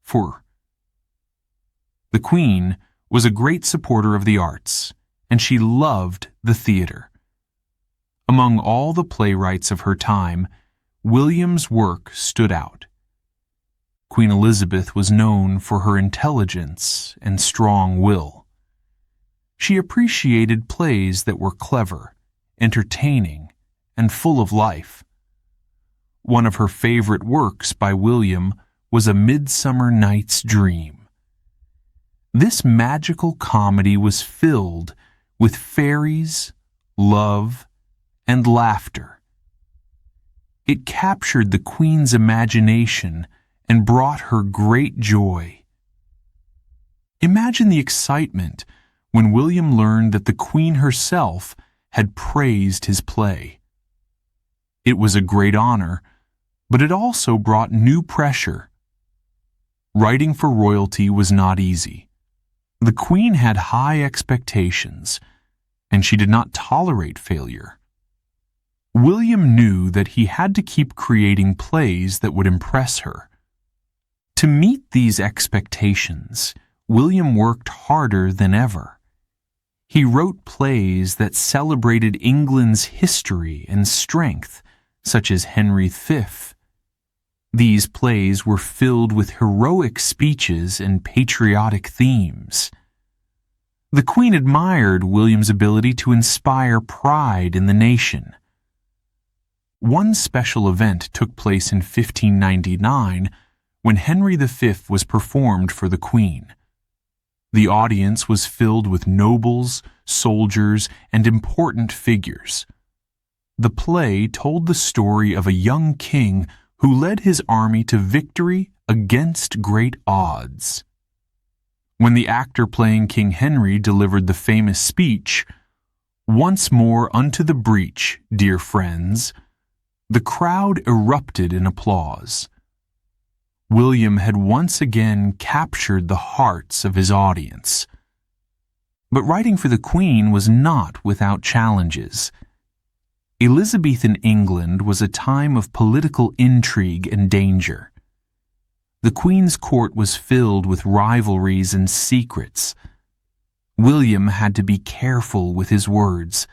For the Queen was a great supporter of the arts, and she loved the theatre. Among all the playwrights of her time, William's work stood out. Queen Elizabeth was known for her intelligence and strong will. She appreciated plays that were clever, entertaining, and full of life. One of her favorite works by William was A Midsummer Night's Dream. This magical comedy was filled with fairies, love, and laughter. It captured the Queen's imagination and brought her great joy. Imagine the excitement when William learned that the Queen herself had praised his play. It was a great honor, but it also brought new pressure. Writing for royalty was not easy. The Queen had high expectations, and she did not tolerate failure. William knew that he had to keep creating plays that would impress her. To meet these expectations, William worked harder than ever. He wrote plays that celebrated England's history and strength, such as Henry V. These plays were filled with heroic speeches and patriotic themes. The Queen admired William's ability to inspire pride in the nation. One special event took place in 1599 when Henry V was performed for the Queen. The audience was filled with nobles, soldiers, and important figures. The play told the story of a young king who led his army to victory against great odds. When the actor playing King Henry delivered the famous speech, "Once more unto the breach, dear friends," the crowd erupted in applause. William had once again captured the hearts of his audience. But writing for the Queen was not without challenges. Elizabethan England was a time of political intrigue and danger. The Queen's court was filled with rivalries and secrets. William had to be careful with his words.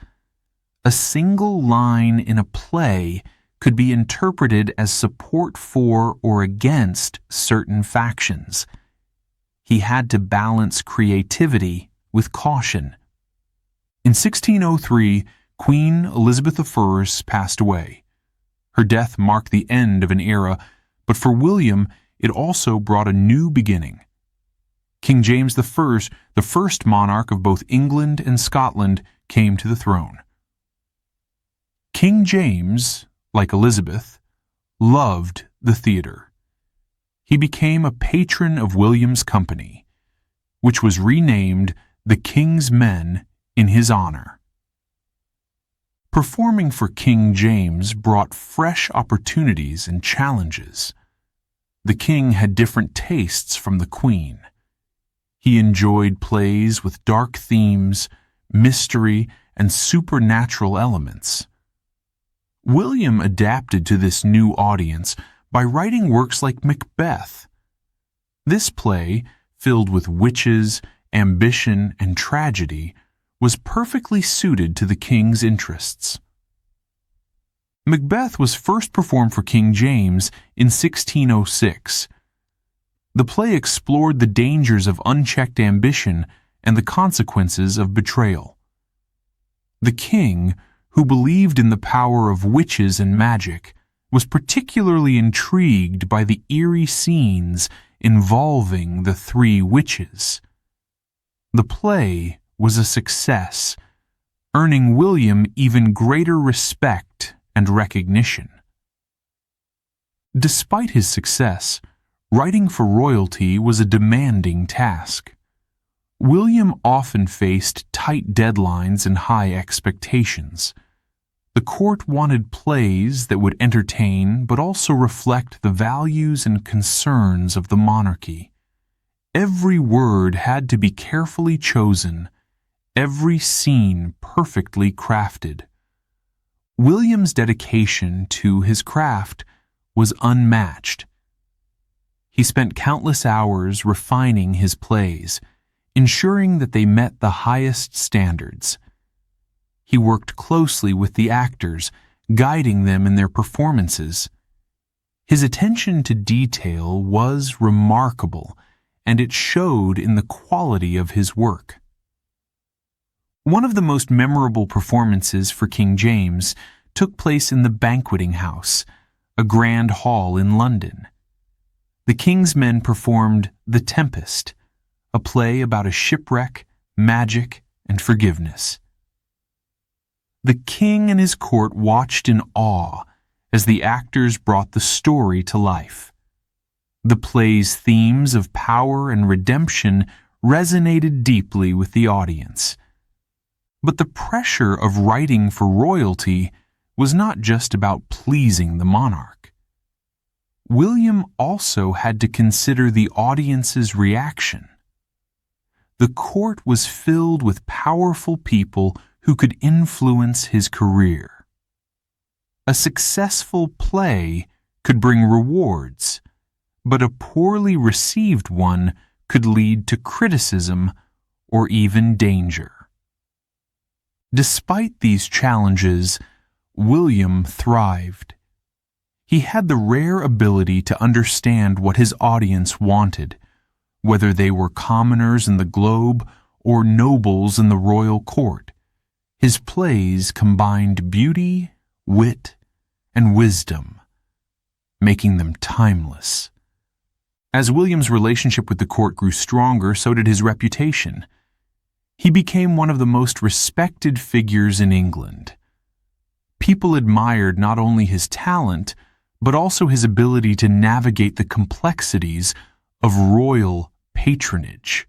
A single line in a play could be interpreted as support for or against certain factions. He had to balance creativity with caution. In 1603, Queen Elizabeth I passed away. Her death marked the end of an era, but for William, it also brought a new beginning. King James I, the first monarch of both England and Scotland, came to the throne. King James, like Elizabeth, loved the theater. He became a patron of William's company, which was renamed The King's Men in his honor. Performing for King James brought fresh opportunities and challenges. The king had different tastes from the queen. He enjoyed plays with dark themes, mystery, and supernatural elements. William adapted to this new audience by writing works like Macbeth. This play, filled with witches, ambition, and tragedy, was perfectly suited to the king's interests. Macbeth was first performed for King James in 1606. The play explored the dangers of unchecked ambition and the consequences of betrayal. The king, who believed in the power of witches and magic, was particularly intrigued by the eerie scenes involving the three witches. The play was a success, earning William even greater respect and recognition. Despite his success, writing for royalty was a demanding task. William often faced tight deadlines and high expectations. The court wanted plays that would entertain but also reflect the values and concerns of the monarchy. Every word had to be carefully chosen, every scene perfectly crafted. William's dedication to his craft was unmatched. He spent countless hours refining his plays, ensuring that they met the highest standards. He worked closely with the actors, guiding them in their performances. His attention to detail was remarkable, and it showed in the quality of his work. One of the most memorable performances for King James took place in the Banqueting House, a grand hall in London. The King's Men performed The Tempest, a play about a shipwreck, magic, and forgiveness. The king and his court watched in awe as the actors brought the story to life. The play's themes of power and redemption resonated deeply with the audience. But the pressure of writing for royalty was not just about pleasing the monarch. William also had to consider the audience's reaction. The court was filled with powerful people who could influence his career. A successful play could bring rewards, but a poorly received one could lead to criticism or even danger. Despite these challenges, William thrived. He had the rare ability to understand what his audience wanted, whether they were commoners in the globe or nobles in the royal court. His plays combined beauty, wit, and wisdom, making them timeless. As William's relationship with the court grew stronger, so did his reputation. He became one of the most respected figures in England. People admired not only his talent, but also his ability to navigate the complexities of royal patronage.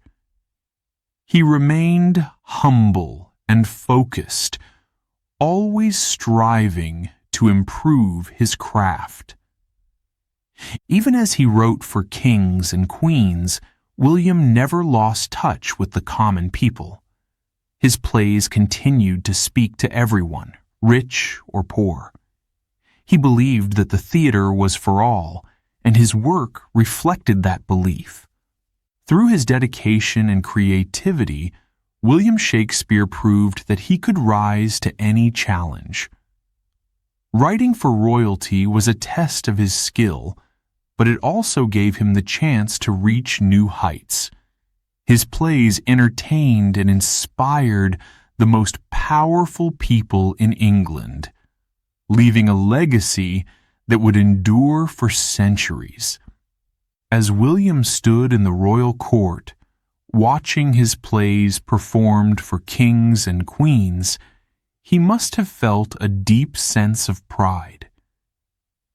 He remained humble and focused, always striving to improve his craft. Even as he wrote for kings and queens, William never lost touch with the common people. His plays continued to speak to everyone, rich or poor. He believed that the theater was for all, and his work reflected that belief. Through his dedication and creativity, William Shakespeare proved that he could rise to any challenge. Writing for royalty was a test of his skill, but it also gave him the chance to reach new heights. His plays entertained and inspired the most powerful people in England, leaving a legacy that would endure for centuries. As William stood in the royal court, watching his plays performed for kings and queens, he must have felt a deep sense of pride.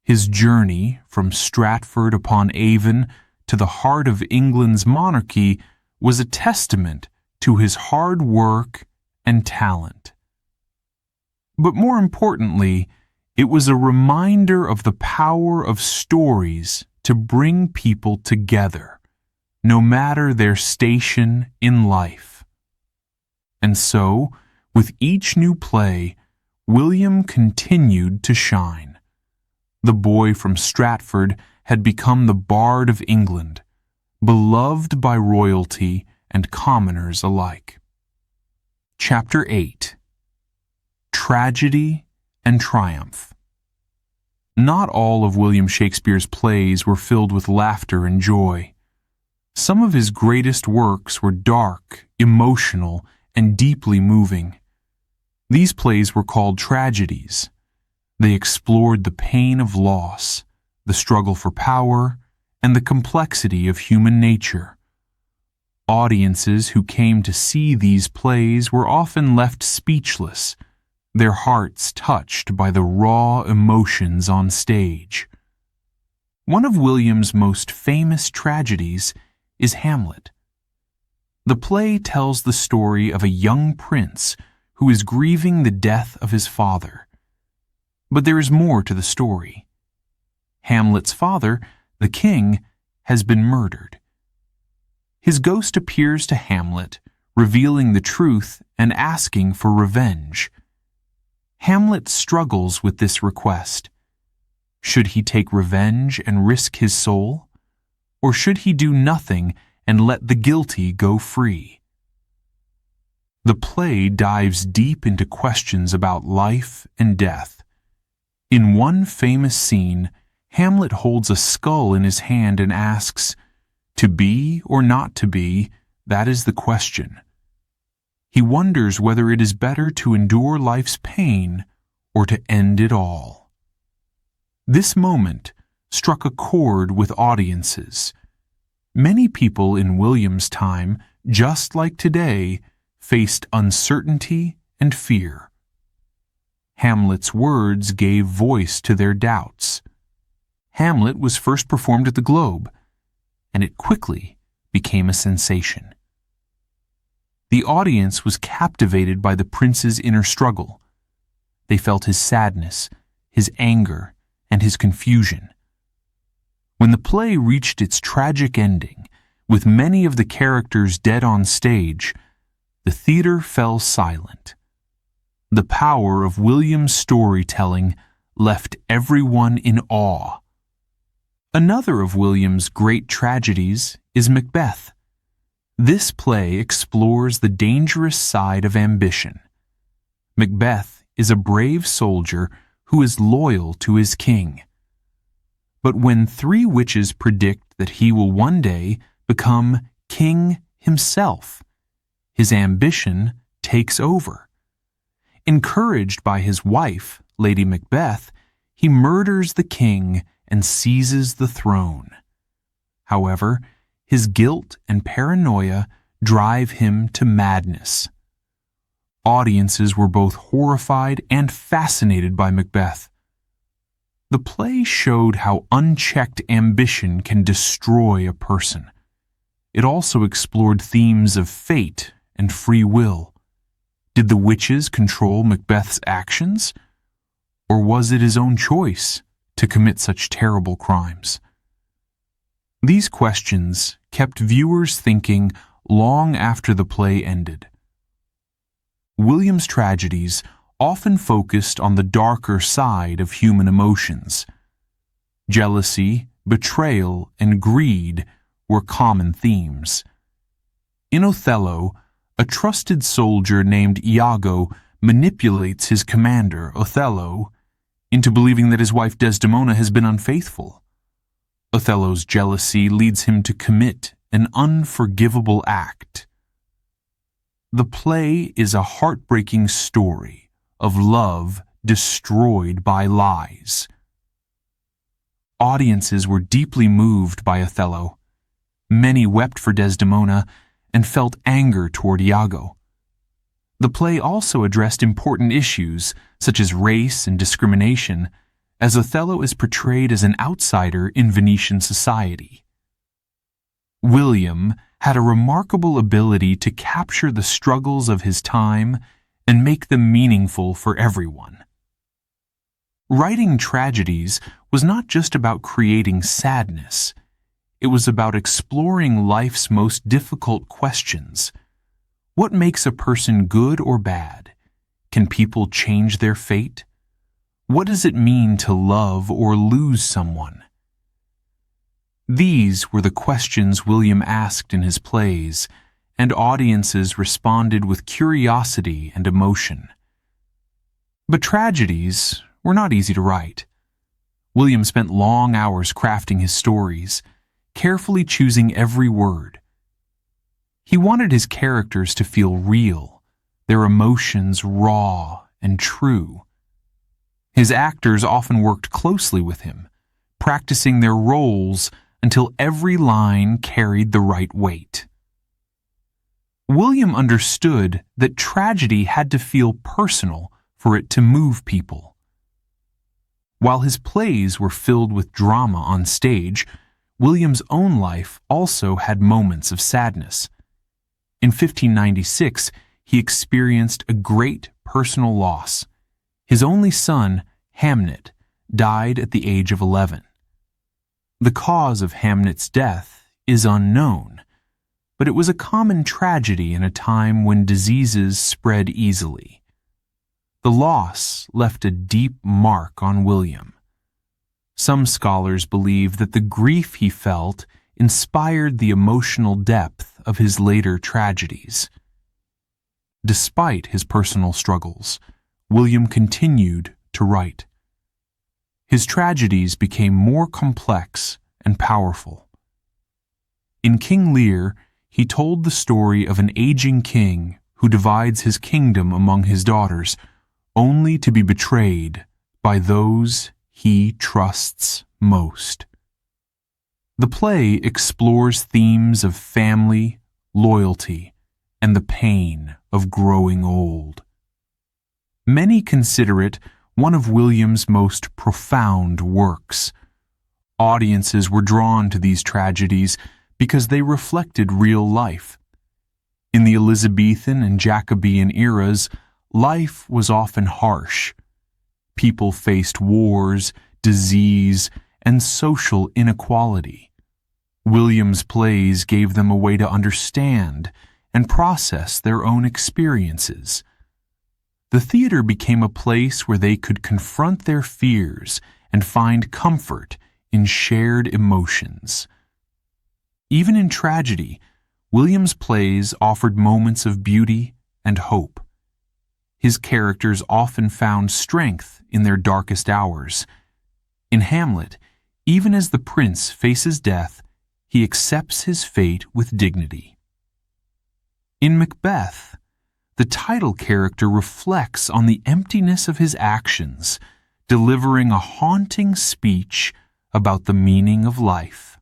His journey from Stratford-upon-Avon to the heart of England's monarchy was a testament to his hard work and talent. But more importantly, it was a reminder of the power of stories to bring people together, no matter their station in life. And so, with each new play, William continued to shine. The boy from Stratford had become the Bard of England, beloved by royalty and commoners alike. Chapter 8. Tragedy and Triumph. Not all of William Shakespeare's plays were filled with laughter and joy. Some of his greatest works were dark, emotional, and deeply moving. These plays were called tragedies. They explored the pain of loss, the struggle for power, and the complexity of human nature. Audiences who came to see these plays were often left speechless, their hearts touched by the raw emotions on stage. One of William's most famous tragedies is Hamlet. The play tells the story of a young prince who is grieving the death of his father. But there is more to the story. Hamlet's father, the king, has been murdered. His ghost appears to Hamlet, revealing the truth and asking for revenge. Hamlet struggles with this request. Should he take revenge and risk his soul? Or should he do nothing and let the guilty go free? The play dives deep into questions about life and death. In one famous scene, Hamlet holds a skull in his hand and asks, "To be or not to be, that is the question." He wonders whether it is better to endure life's pain or to end it all. This moment struck a chord with audiences. Many people in William's time, just like today, faced uncertainty and fear. Hamlet's words gave voice to their doubts. Hamlet was first performed at the Globe, and it quickly became a sensation. The audience was captivated by the prince's inner struggle. They felt his sadness, his anger, and his confusion. When the play reached its tragic ending, with many of the characters dead on stage, the theater fell silent. The power of William's storytelling left everyone in awe. Another of William's great tragedies is Macbeth. This play explores the dangerous side of ambition. Macbeth is a brave soldier who is loyal to his king. But when three witches predict that he will one day become king himself, his ambition takes over. Encouraged by his wife, Lady Macbeth, he murders the king and seizes the throne. However, his guilt and paranoia drive him to madness. Audiences were both horrified and fascinated by Macbeth. The play showed how unchecked ambition can destroy a person. It also explored themes of fate and free will. Did the witches control Macbeth's actions? Or was it his own choice to commit such terrible crimes? These questions kept viewers thinking long after the play ended. William's tragedies often focused on the darker side of human emotions. Jealousy, betrayal, and greed were common themes. In Othello, a trusted soldier named Iago manipulates his commander, Othello, into believing that his wife Desdemona has been unfaithful. Othello's jealousy leads him to commit an unforgivable act. The play is a heartbreaking story of love destroyed by lies. Audiences were deeply moved by Othello. Many wept for Desdemona and felt anger toward Iago. The play also addressed important issues such as race and discrimination, as Othello is portrayed as an outsider in Venetian society. William had a remarkable ability to capture the struggles of his time and make them meaningful for everyone. Writing tragedies was not just about creating sadness. It was about exploring life's most difficult questions. What makes a person good or bad? Can people change their fate? What does it mean to love or lose someone? These were the questions William asked in his plays, and audiences responded with curiosity and emotion. But tragedies were not easy to write. William spent long hours crafting his stories, carefully choosing every word. He wanted his characters to feel real, their emotions raw and true. His actors often worked closely with him, practicing their roles until every line carried the right weight. William understood that tragedy had to feel personal for it to move people. While his plays were filled with drama on stage, William's own life also had moments of sadness. In 1596, he experienced a great personal loss. His only son, Hamnet, died at the age of 11. The cause of Hamnet's death is unknown, but it was a common tragedy in a time when diseases spread easily. The loss left a deep mark on William. Some scholars believe that the grief he felt inspired the emotional depth of his later tragedies. Despite his personal struggles, William continued to write. His tragedies became more complex and powerful. In King Lear, he told the story of an aging king who divides his kingdom among his daughters, only to be betrayed by those he trusts most. The play explores themes of family, loyalty, and the pain of growing old. Many consider it one of William's most profound works. Audiences were drawn to these tragedies because they reflected real life. In the Elizabethan and Jacobean eras, life was often harsh. People faced wars, disease, and social inequality. William's plays gave them a way to understand and process their own experiences. The theater became a place where they could confront their fears and find comfort in shared emotions. Even in tragedy, William's plays offered moments of beauty and hope. His characters often found strength in their darkest hours. In Hamlet, even as the prince faces death, he accepts his fate with dignity. In Macbeth, the title character reflects on the emptiness of his actions, delivering a haunting speech about the meaning of life.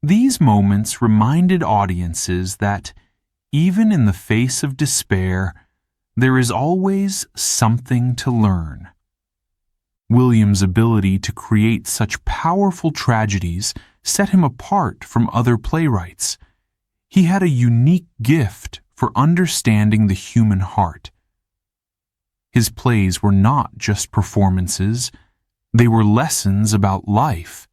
These moments reminded audiences that, even in the face of despair, there is always something to learn. William's ability to create such powerful tragedies set him apart from other playwrights. He had a unique gift for understanding the human heart. His plays were not just performances, they were lessons about life.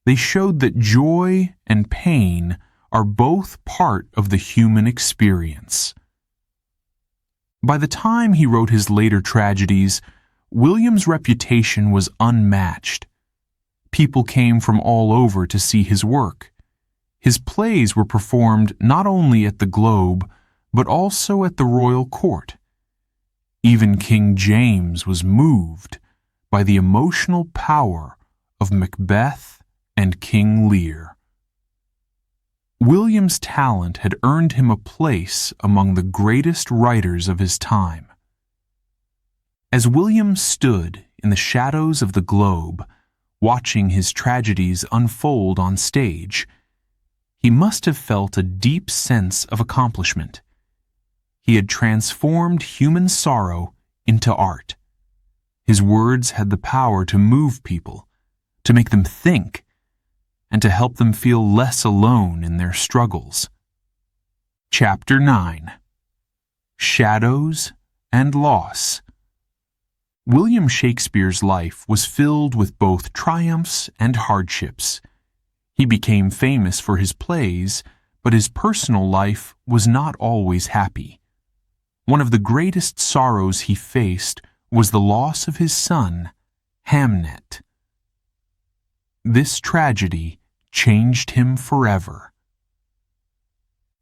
They showed that joy and pain are both part of the human experience. By the time he wrote his later tragedies, William's reputation was unmatched. People came from all over to see his work. His plays were performed not only at the Globe, but also at the royal court. Even King James was moved by the emotional power of Macbeth and King Lear. William's talent had earned him a place among the greatest writers of his time. As William stood in the shadows of the Globe, watching his tragedies unfold on stage, he must have felt a deep sense of accomplishment. He had transformed human sorrow into art. His words had the power to move people, to make them think, and to help them feel less alone in their struggles. Chapter 9. Shadows and Loss. William Shakespeare's life was filled with both triumphs and hardships. He became famous for his plays, but his personal life was not always happy. One of the greatest sorrows he faced was the loss of his son, Hamnet. This tragedy changed him forever.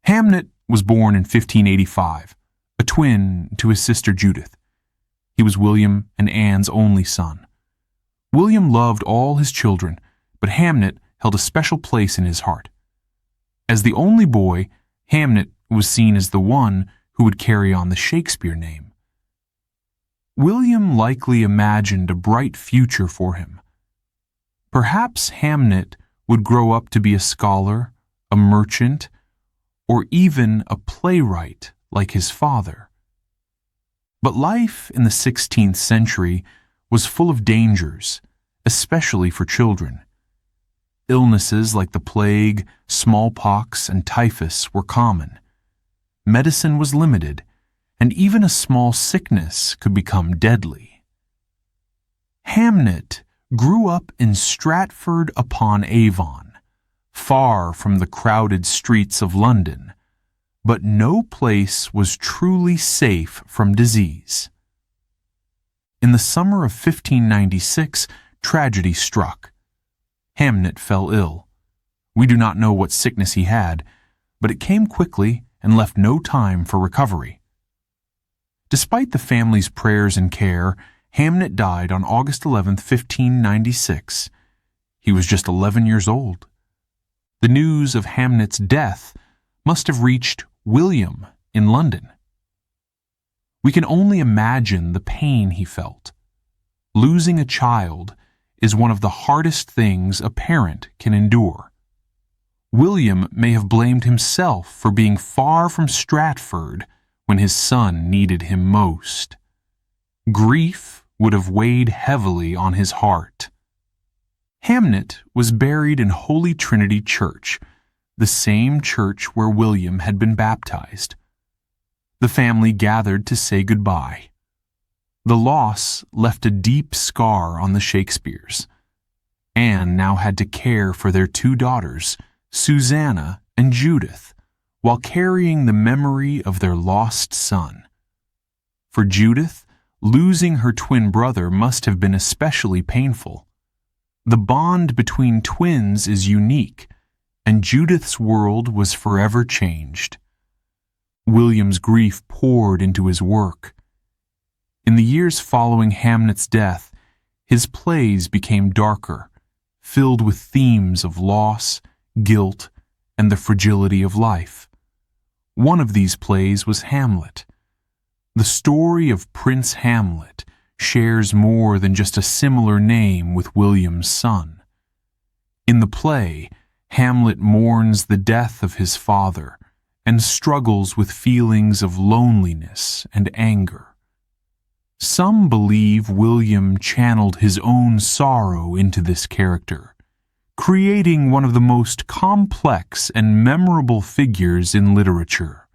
Hamnet was born in 1585, a twin to his sister Judith. He was William and Anne's only son. William loved all his children, but Hamnet held a special place in his heart. As the only boy, Hamnet was seen as the one who would carry on the Shakespeare name. William likely imagined a bright future for him. Perhaps Hamnet would grow up to be a scholar, a merchant, or even a playwright like his father. But life in the 16th century was full of dangers, especially for children. Illnesses like the plague, smallpox, and typhus were common. Medicine was limited, and even a small sickness could become deadly. Hamnet grew up in Stratford-upon-Avon, far from the crowded streets of London, but no place was truly safe from disease. In the summer of 1596, tragedy struck. Hamnet fell ill. We do not know what sickness he had, but it came quickly and left no time for recovery. Despite the family's prayers and care, Hamnet died on August 11, 1596. He was just 11 years old. The news of Hamnet's death must have reached William in London. We can only imagine the pain he felt. Losing a child is one of the hardest things a parent can endure. William may have blamed himself for being far from Stratford when his son needed him most. Grief would have weighed heavily on his heart. Hamnet was buried in Holy Trinity Church, the same church where William had been baptized. The family gathered to say goodbye. The loss left a deep scar on the Shakespeares. Anne now had to care for their two daughters, Susanna and Judith, while carrying the memory of their lost son. For Judith, losing her twin brother must have been especially painful. The bond between twins is unique, and Judith's world was forever changed. William's grief poured into his work. In the years following Hamnet's death, his plays became darker, filled with themes of loss, guilt, and the fragility of life. One of these plays was Hamlet. The story of Prince Hamlet shares more than just a similar name with William's son. In the play, Hamlet mourns the death of his father and struggles with feelings of loneliness and anger. Some believe William channeled his own sorrow into this character, creating one of the most complex and memorable figures in literature.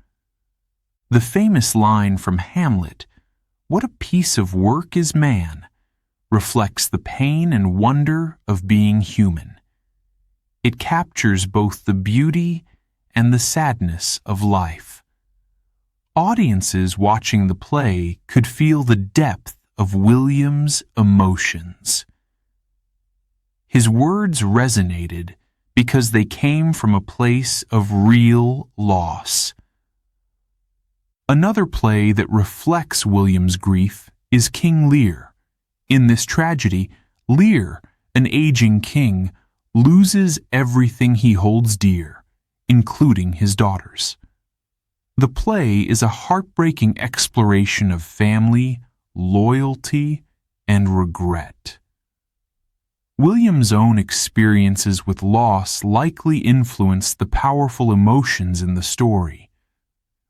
The famous line from Hamlet, "What a piece of work is man," reflects the pain and wonder of being human. It captures both the beauty and the sadness of life. Audiences watching the play could feel the depth of William's emotions. His words resonated because they came from a place of real loss. Another play that reflects William's grief is King Lear. In this tragedy, Lear, an aging king, loses everything he holds dear, including his daughters. The play is a heartbreaking exploration of family, loyalty, and regret. William's own experiences with loss likely influenced the powerful emotions in the story.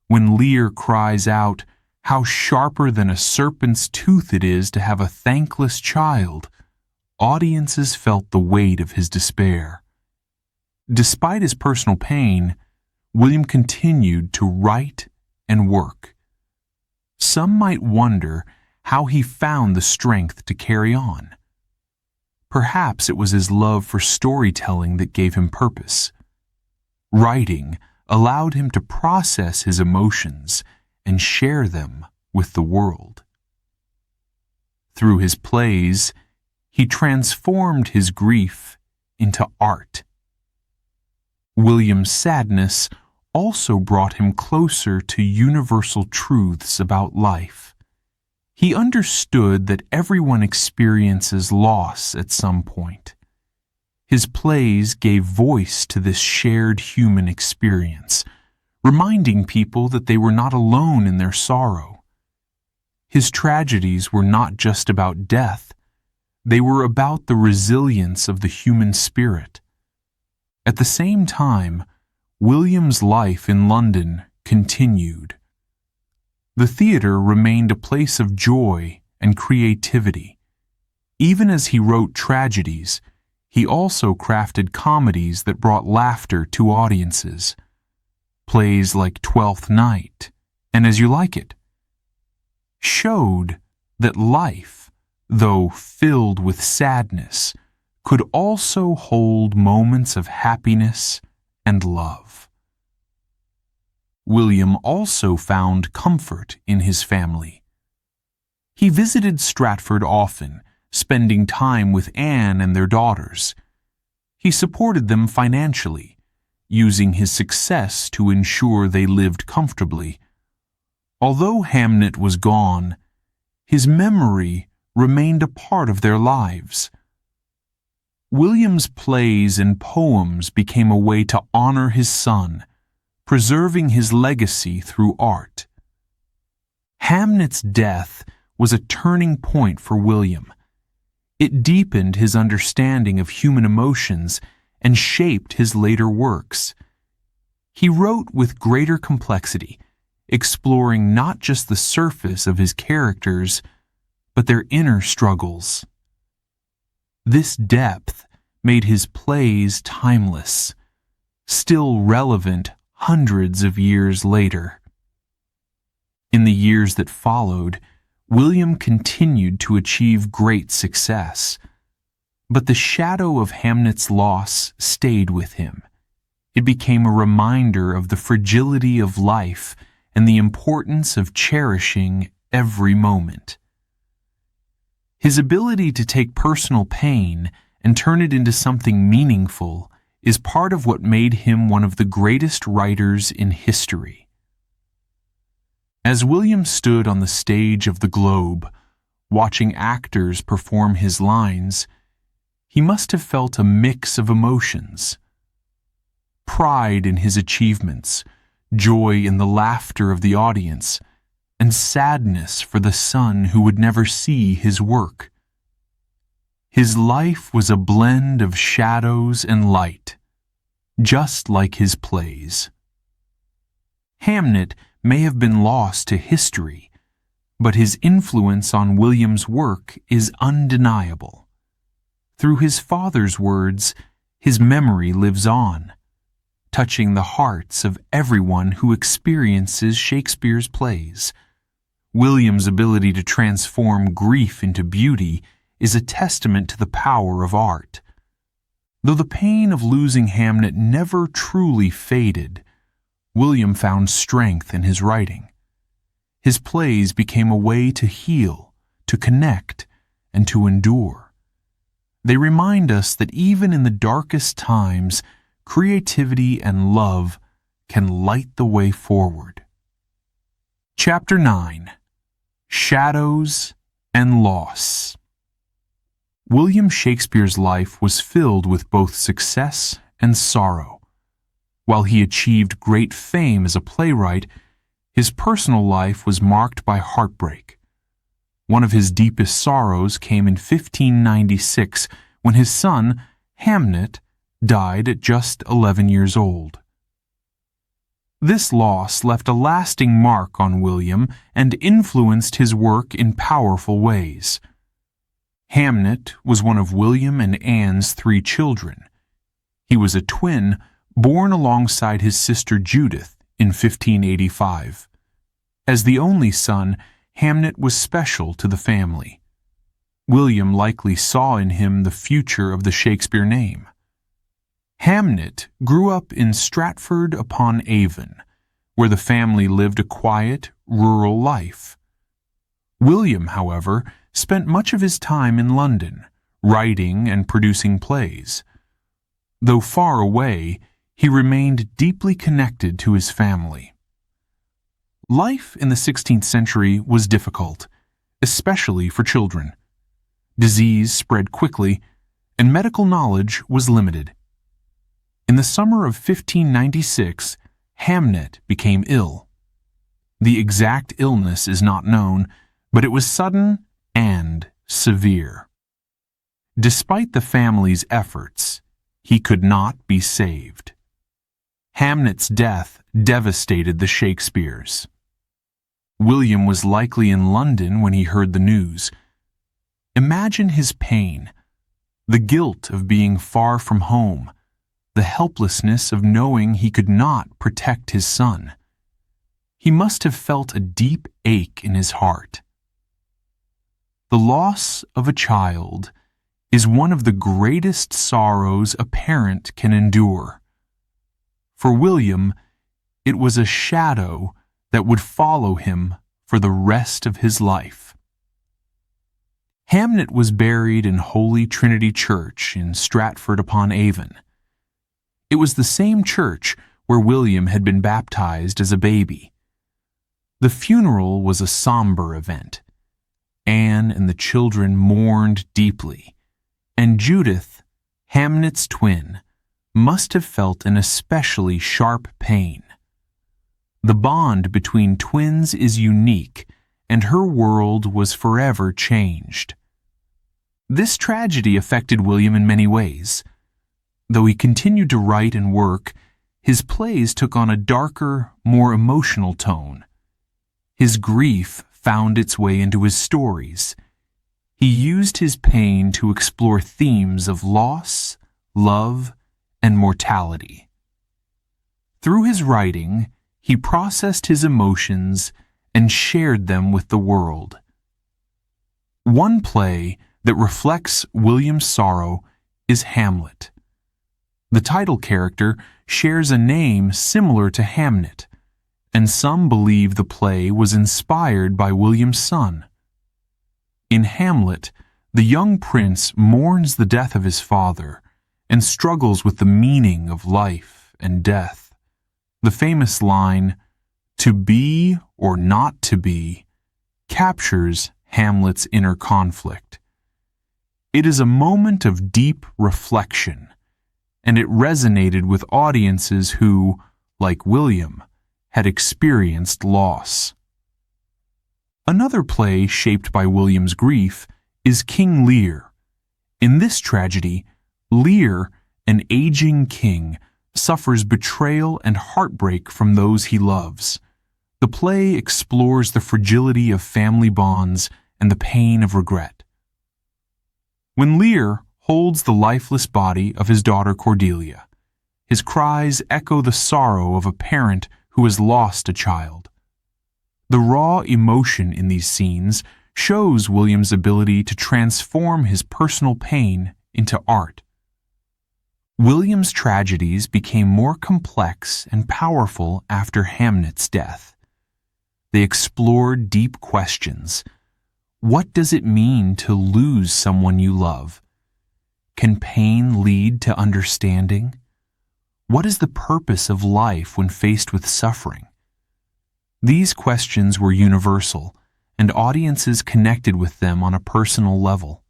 When Lear cries out, "How sharper than a serpent's tooth it is to have a thankless child," audiences felt the weight of his despair. Despite his personal pain, William continued to write and work. Some might wonder how he found the strength to carry on. Perhaps it was his love for storytelling that gave him purpose. Writing allowed him to process his emotions and share them with the world. Through his plays, he transformed his grief into art. William's sadness also brought him closer to universal truths about life. He understood that everyone experiences loss at some point. His plays gave voice to this shared human experience, reminding people that they were not alone in their sorrow. His tragedies were not just about death, they were about the resilience of the human spirit. At the same time, William's life in London continued. The theater remained a place of joy and creativity. Even as he wrote tragedies, he also crafted comedies that brought laughter to audiences. Plays like Twelfth Night and As You Like It showed that life, though filled with sadness, could also hold moments of happiness and love. William also found comfort in his family. He visited Stratford often, spending time with Anne and their daughters. He supported them financially, using his success to ensure they lived comfortably. Although Hamnet was gone, his memory remained a part of their lives. William's plays and poems became a way to honor his son, preserving his legacy through art. Hamnet's death was a turning point for William. It deepened his understanding of human emotions and shaped his later works. He wrote with greater complexity, exploring not just the surface of his characters, but their inner struggles. This depth made his plays timeless, still relevant hundreds of years later. In the years that followed, William continued to achieve great success, but the shadow of Hamnet's loss stayed with him. It became a reminder of the fragility of life and the importance of cherishing every moment. His ability to take personal pain and turn it into something meaningful is part of what made him one of the greatest writers in history. As William stood on the stage of the Globe, watching actors perform his lines, he must have felt a mix of emotions. Pride in his achievements, joy in the laughter of the audience, and sadness for the son who would never see his work. His life was a blend of shadows and light, just like his plays. Hamnet may have been lost to history, but his influence on William's work is undeniable. Through his father's words, his memory lives on, touching the hearts of everyone who experiences Shakespeare's plays. William's ability to transform grief into beauty is a testament to the power of art. Though the pain of losing Hamnet never truly faded, William found strength in his writing. His plays became a way to heal, to connect, and to endure. They remind us that even in the darkest times, creativity and love can light the way forward. Chapter 9: Shadows and Loss. William Shakespeare's life was filled with both success and sorrow. While he achieved great fame as a playwright, his personal life was marked by heartbreak. One of his deepest sorrows came in 1596 when his son, Hamnet, died at just 11 years old. This loss left a lasting mark on William and influenced his work in powerful ways. Hamnet was one of William and Anne's 3 children. He was a twin born alongside his sister Judith in 1585. As the only son, Hamnet was special to the family. William likely saw in him the future of the Shakespeare name. Hamnet grew up in Stratford-upon-Avon, where the family lived a quiet, rural life. William, however, spent much of his time in London, writing and producing plays. Though far away, he remained deeply connected to his family. Life in the 16th century was difficult, especially for children. Disease spread quickly, and medical knowledge was limited. In the summer of 1596, Hamnet became ill. The exact illness is not known, but it was sudden and severe. Despite the family's efforts, he could not be saved. Hamnet's death devastated the Shakespeares. William was likely in London when he heard the news. Imagine his pain, the guilt of being far from home, the helplessness of knowing he could not protect his son. He must have felt a deep ache in his heart. The loss of a child is one of the greatest sorrows a parent can endure. For William, it was a shadow that would follow him for the rest of his life. Hamnet was buried in Holy Trinity Church in Stratford-upon-Avon. It was the same church where William had been baptized as a baby. The funeral was a somber event. Anne and the children mourned deeply, and Judith, Hamnet's twin, must have felt an especially sharp pain. The bond between twins is unique, and her world was forever changed. This tragedy affected William in many ways. Though he continued to write and work, his plays took on a darker, more emotional tone. His grief found its way into his stories. He used his pain to explore themes of loss, love, and mortality. Through his writing, he processed his emotions and shared them with the world. One play that reflects William's sorrow is Hamlet. The title character shares a name similar to Hamnet, and some believe the play was inspired by William's son. In Hamlet, the young prince mourns the death of his father and struggles with the meaning of life and death. The famous line, "To be or not to be," captures Hamlet's inner conflict. It is a moment of deep reflection, and it resonated with audiences who, like William, had experienced loss. Another play shaped by William's grief is King Lear. In this tragedy, Lear, an aging king, suffers betrayal and heartbreak from those he loves. The play explores the fragility of family bonds and the pain of regret. When Lear holds the lifeless body of his daughter Cordelia, his cries echo the sorrow of a parent who has lost a child. The raw emotion in these scenes shows William's ability to transform his personal pain into art. William's tragedies became more complex and powerful after Hamnet's death. They explored deep questions. What does it mean to lose someone you love? Can pain lead to understanding? What is the purpose of life when faced with suffering? These questions were universal, and audiences connected with them on a personal level.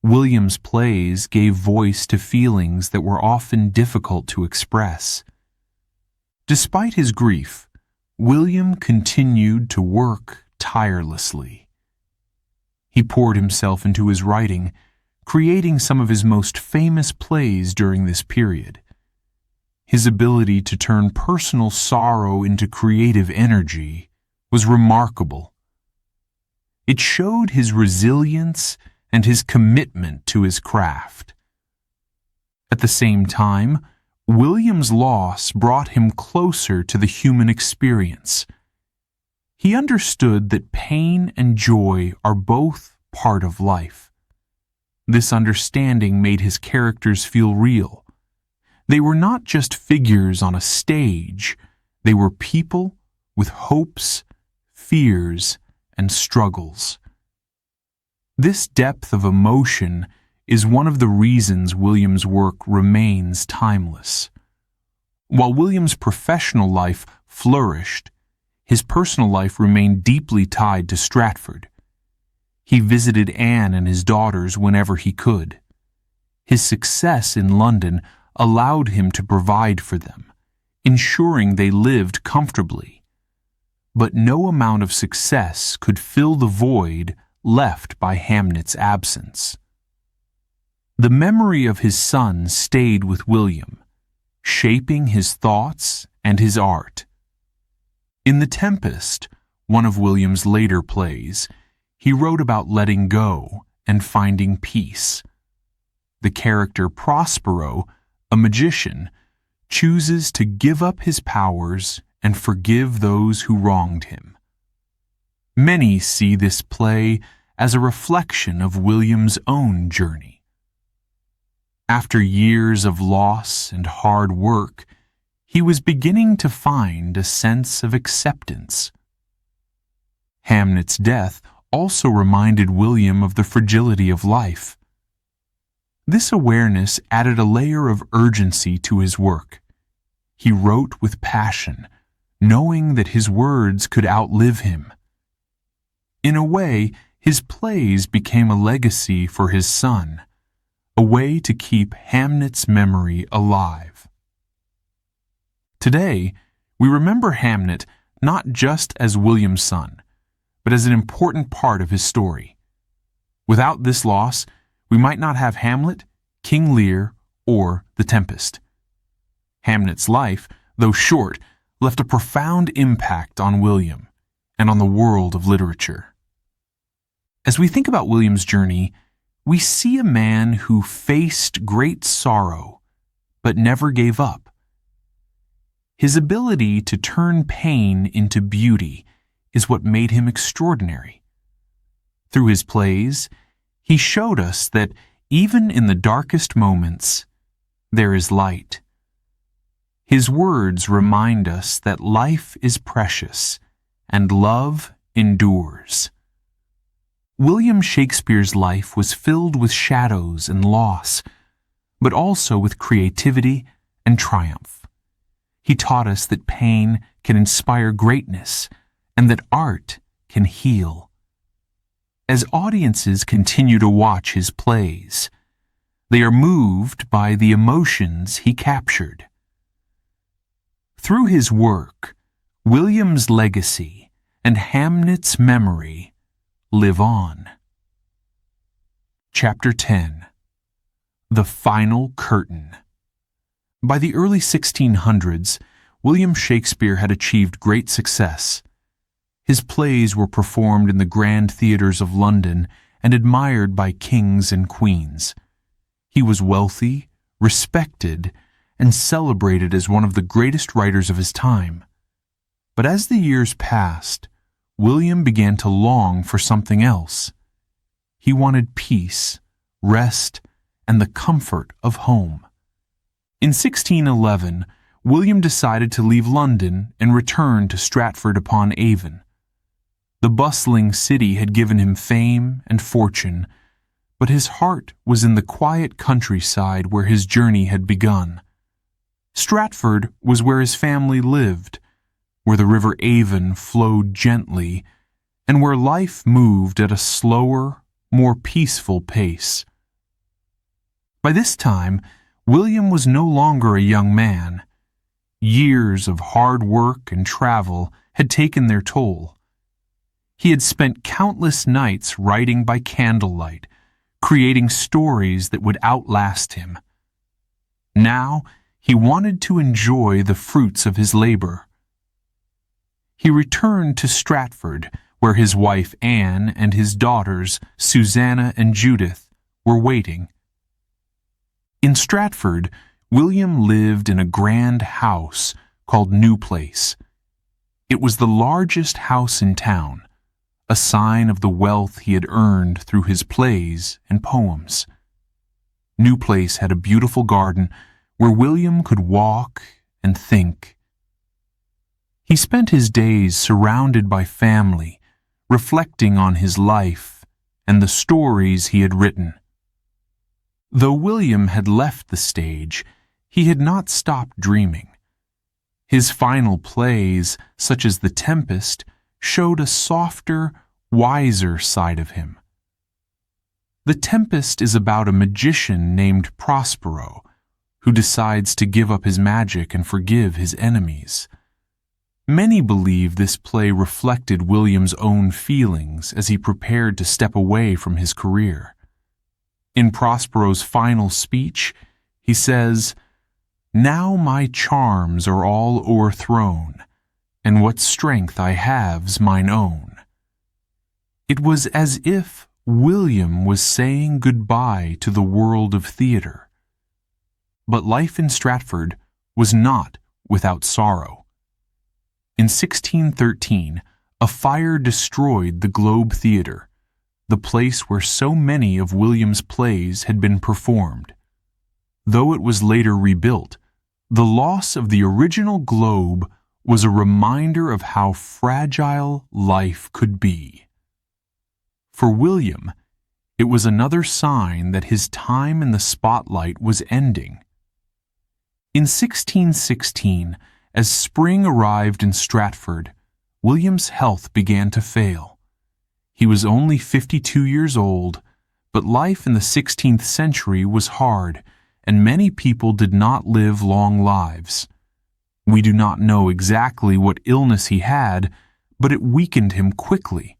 William's plays gave voice to feelings that were often difficult to express. Despite his grief, William continued to work tirelessly. He poured himself into his writing, creating some of his most famous plays during this period. His ability to turn personal sorrow into creative energy was remarkable. It showed his resilience and his commitment to his craft. At the same time, William's loss brought him closer to the human experience. He understood that pain and joy are both part of life. This understanding made his characters feel real. They were not just figures on a stage, they were people with hopes, fears, and struggles. This depth of emotion is one of the reasons William's work remains timeless. While William's professional life flourished, his personal life remained deeply tied to Stratford. He visited Anne and his daughters whenever he could. His success in London allowed him to provide for them, ensuring they lived comfortably. But no amount of success could fill the void left by Hamnet's absence. The memory of his son stayed with William, shaping his thoughts and his art. In The Tempest, one of William's later plays, he wrote about letting go and finding peace. The character Prospero, a magician, chooses to give up his powers and forgive those who wronged him. Many see this play as a reflection of William's own journey. After years of loss and hard work, he was beginning to find a sense of acceptance. Hamnet's death also reminded William of the fragility of life. This awareness added a layer of urgency to his work. He wrote with passion, knowing that his words could outlive him. In a way, his plays became a legacy for his son, a way to keep Hamnet's memory alive. Today, we remember Hamnet not just as William's son, but as an important part of his story. Without this loss, we might not have Hamlet, King Lear, or The Tempest. Hamnet's life, though short, left a profound impact on William and on the world of literature. As we think about William's journey, we see a man who faced great sorrow, but never gave up. His ability to turn pain into beauty is what made him extraordinary. Through his plays, he showed us that even in the darkest moments, there is light. His words remind us that life is precious and love endures. William Shakespeare's life was filled with shadows and loss, but also with creativity and triumph. He taught us that pain can inspire greatness and that art can heal. As audiences continue to watch his plays, they are moved by the emotions he captured. Through his work, William's legacy and Hamnet's memory live on. Chapter 10. The Final Curtain. By the early 1600s, William Shakespeare had achieved great success. His plays were performed in the grand theatres of London and admired by kings and queens. He was wealthy, respected, and celebrated as one of the greatest writers of his time. But as the years passed, William began to long for something else. He wanted peace, rest, and the comfort of home. In 1611, William decided to leave London and return to Stratford-upon-Avon. The bustling city had given him fame and fortune, but his heart was in the quiet countryside where his journey had begun. Stratford was where his family lived, where the River Avon flowed gently, and where life moved at a slower, more peaceful pace. By this time, William was no longer a young man. Years of hard work and travel had taken their toll. He had spent countless nights writing by candlelight, creating stories that would outlast him. Now, he wanted to enjoy the fruits of his labor. He returned to Stratford, where his wife Anne and his daughters, Susanna and Judith, were waiting. In Stratford, William lived in a grand house called New Place. It was the largest house in town, a sign of the wealth he had earned through his plays and poems. New Place had a beautiful garden where William could walk and think. He spent his days surrounded by family, reflecting on his life and the stories he had written. Though William had left the stage, he had not stopped dreaming. His final plays, such as The Tempest, showed a softer, wiser side of him. The Tempest is about a magician named Prospero, who decides to give up his magic and forgive his enemies. Many believe this play reflected William's own feelings as he prepared to step away from his career. In Prospero's final speech, he says, "Now my charms are all o'erthrown, and what strength I have's mine own." It was as if William was saying goodbye to the world of theater. But life in Stratford was not without sorrow. In 1613, a fire destroyed the Globe Theatre, the place where so many of William's plays had been performed. Though it was later rebuilt, the loss of the original Globe was a reminder of how fragile life could be. For William, it was another sign that his time in the spotlight was ending. In 1616, as spring arrived in Stratford, William's health began to fail. He was only 52 years old, but life in the 16th century was hard, and many people did not live long lives. We do not know exactly what illness he had, but it weakened him quickly.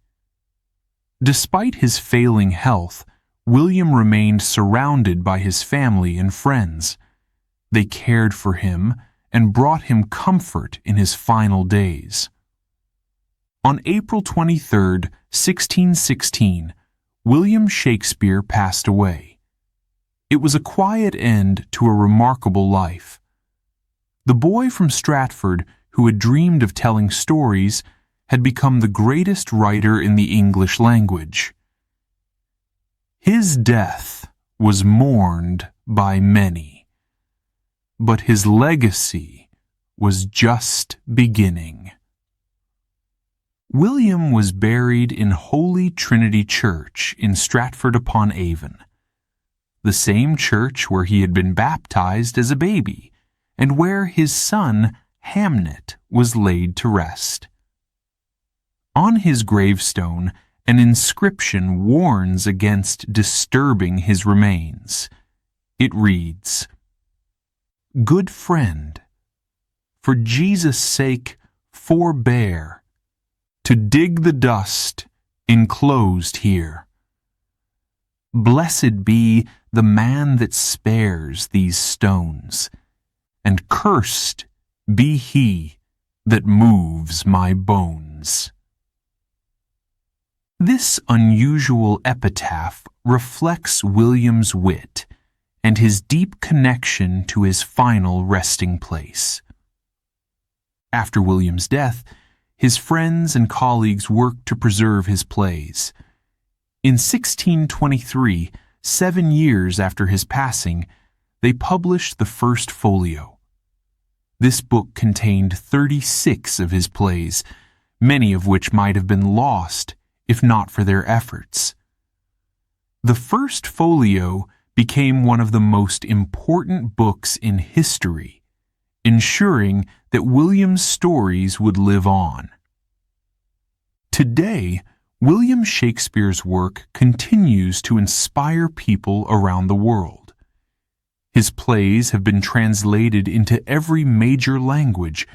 Despite his failing health, William remained surrounded by his family and friends. They cared for him and brought him comfort in his final days. On April 23, 1616, William Shakespeare passed away. It was a quiet end to a remarkable life. The boy from Stratford who had dreamed of telling stories had become the greatest writer in the English language. His death was mourned by many, but his legacy was just beginning. William was buried in Holy Trinity Church in Stratford-upon-Avon, the same church where he had been baptized as a baby and where his son Hamnet was laid to rest. On his gravestone, an inscription warns against disturbing his remains. It reads, "Good friend, for Jesus' sake forbear to dig the dust enclosed here. Blessed be the man that spares these stones, and cursed be he that moves my bones." This unusual epitaph reflects William's wit and his deep connection to his final resting place. After William's death, his friends and colleagues worked to preserve his plays. In 1623, 7 years after his passing, they published the first folio. This book contained 36 of his plays, many of which might have been lost if not for their efforts. The first folio became one of the most important books in history, ensuring that William's stories would live on. Today, William Shakespeare's work continues to inspire people around the world. His plays have been translated into every major language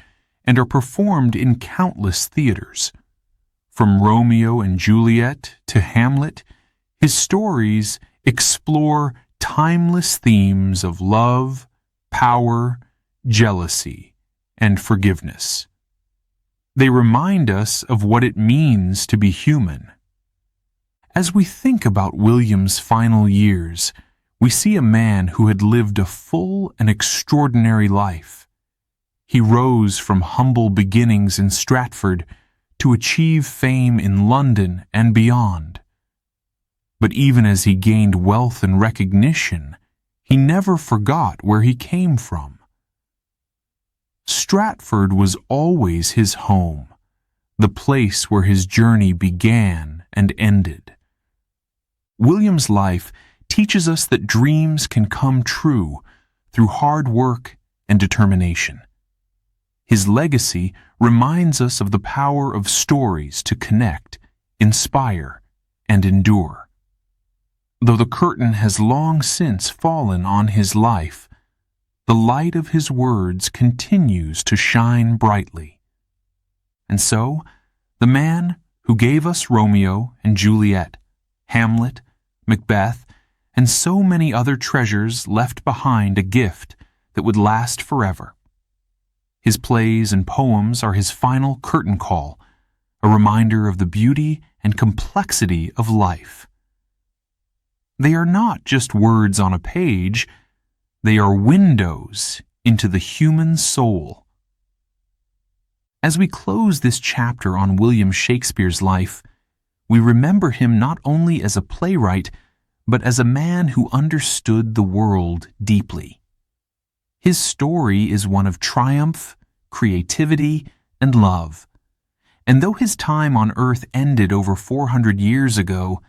and are performed in countless theaters. From Romeo and Juliet to Hamlet, his stories explore timeless themes of love, power, jealousy, and forgiveness. They remind us of what it means to be human. As we think about William's final years, we see a man who had lived a full and extraordinary life. He rose from humble beginnings in Stratford to achieve fame in London and beyond. But even as he gained wealth and recognition, he never forgot where he came from. Stratford was always his home, the place where his journey began and ended. William's life teaches us that dreams can come true through hard work and determination. His legacy reminds us of the power of stories to connect, inspire, and endure. Though the curtain has long since fallen on his life, the light of his words continues to shine brightly. And so, the man who gave us Romeo and Juliet, Hamlet, Macbeth, and so many other treasures left behind a gift that would last forever. His plays and poems are his final curtain call, a reminder of the beauty and complexity of life. They are not just words on a page, they are windows into the human soul. As we close this chapter on William Shakespeare's life, we remember him not only as a playwright, but as a man who understood the world deeply. His story is one of triumph, creativity, and love. And though his time on earth ended over 400 years ago,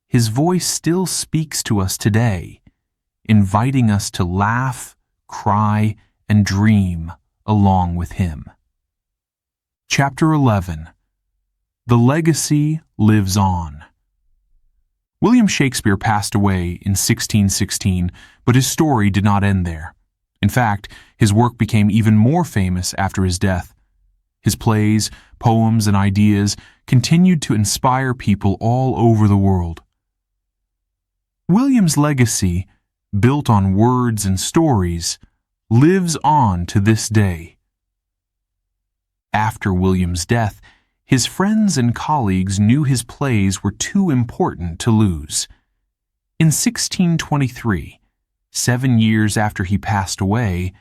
his voice still speaks to us today, inviting us to laugh, cry, and dream along with him. Chapter 11. The Legacy Lives On. William Shakespeare passed away in 1616, but his story did not end there. In fact, his work became even more famous after his death. His plays, poems, and ideas continued to inspire people all over the world. William's legacy, built on words and stories, lives on to this day. After William's death, his friends and colleagues knew his plays were too important to lose. In 1623, 7 years after he passed away,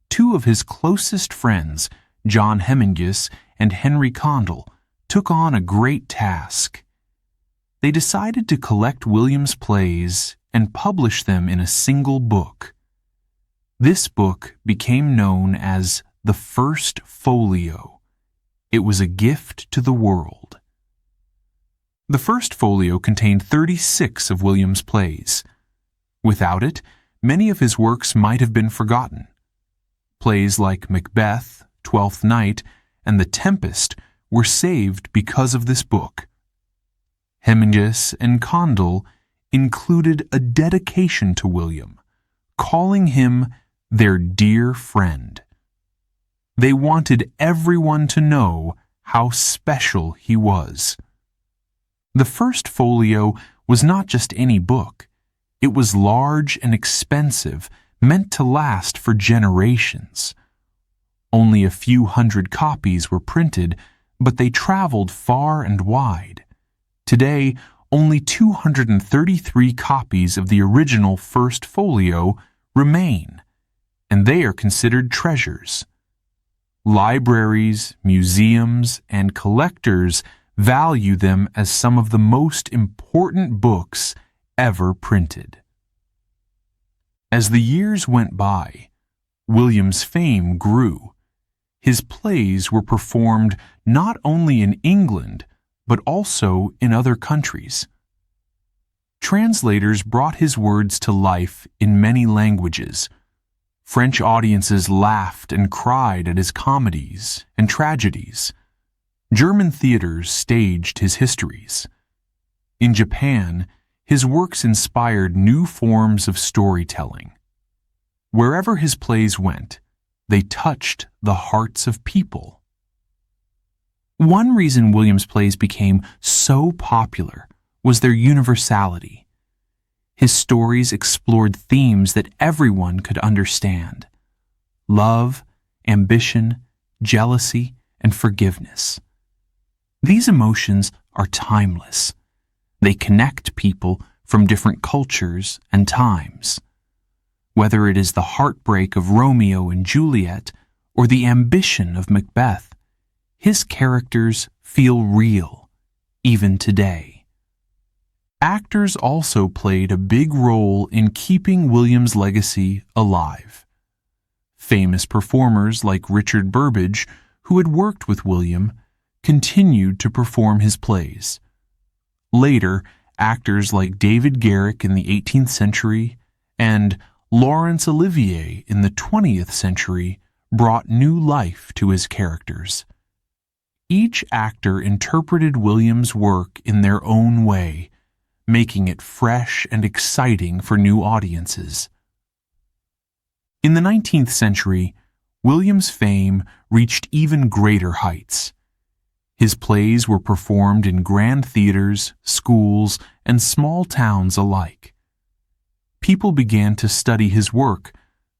two of his closest friends, John Heminges and Henry Condell, took on a great task. They decided to collect William's plays and publish them in a single book. This book became known as the First Folio. It was a gift to the world. The First Folio contained 36 of William's plays. Without it, many of his works might have been forgotten. Plays like Macbeth, Twelfth Night, and The Tempest were saved because of this book. Heminges and Condell included a dedication to William, calling him their dear friend. They wanted everyone to know how special he was. The First Folio was not just any book. It was large and expensive, meant to last for generations. Only a few hundred copies were printed, but they traveled far and wide. Today, only 233 copies of the original First Folio remain, and they are considered treasures. Libraries, museums, and collectors value them as some of the most important books ever printed. As the years went by, William's fame grew. His plays were performed not only in England, but also in other countries. Translators brought his words to life in many languages. French audiences laughed and cried at his comedies and tragedies. German theaters staged his histories. In Japan, his works inspired new forms of storytelling. Wherever his plays went, they touched the hearts of people. One reason William's plays became so popular was their universality. His stories explored themes that everyone could understand: love, ambition, jealousy, and forgiveness. These emotions are timeless. They connect people from different cultures and times. Whether it is the heartbreak of Romeo and Juliet or the ambition of Macbeth, his characters feel real, even today. Actors also played a big role in keeping William's legacy alive. Famous performers like Richard Burbage, who had worked with William, continued to perform his plays. Later, actors like David Garrick in the 18th century and Laurence Olivier in the 20th century brought new life to his characters. Each actor interpreted William's work in their own way, making it fresh and exciting for new audiences. In the 19th century, William's fame reached even greater heights. His plays were performed in grand theaters, schools, and small towns alike. People began to study his work,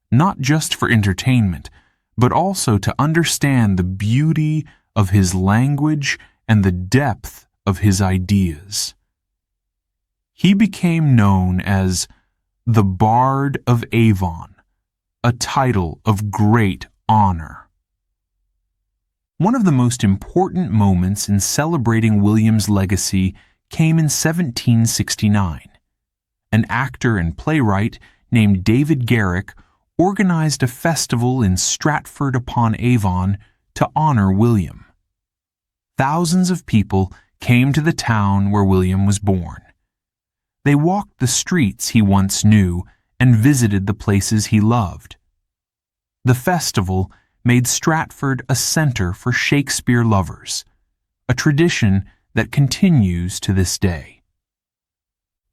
not just for entertainment, but also to understand the beauty of his language and the depth of his ideas. He became known as the Bard of Avon, a title of great honor. One of the most important moments in celebrating William's legacy came in 1769. An actor and playwright named David Garrick organized a festival in Stratford-upon-Avon to honor William. Thousands of people came to the town where William was born. They walked the streets he once knew and visited the places he loved. The festival made Stratford a center for Shakespeare lovers, a tradition that continues to this day.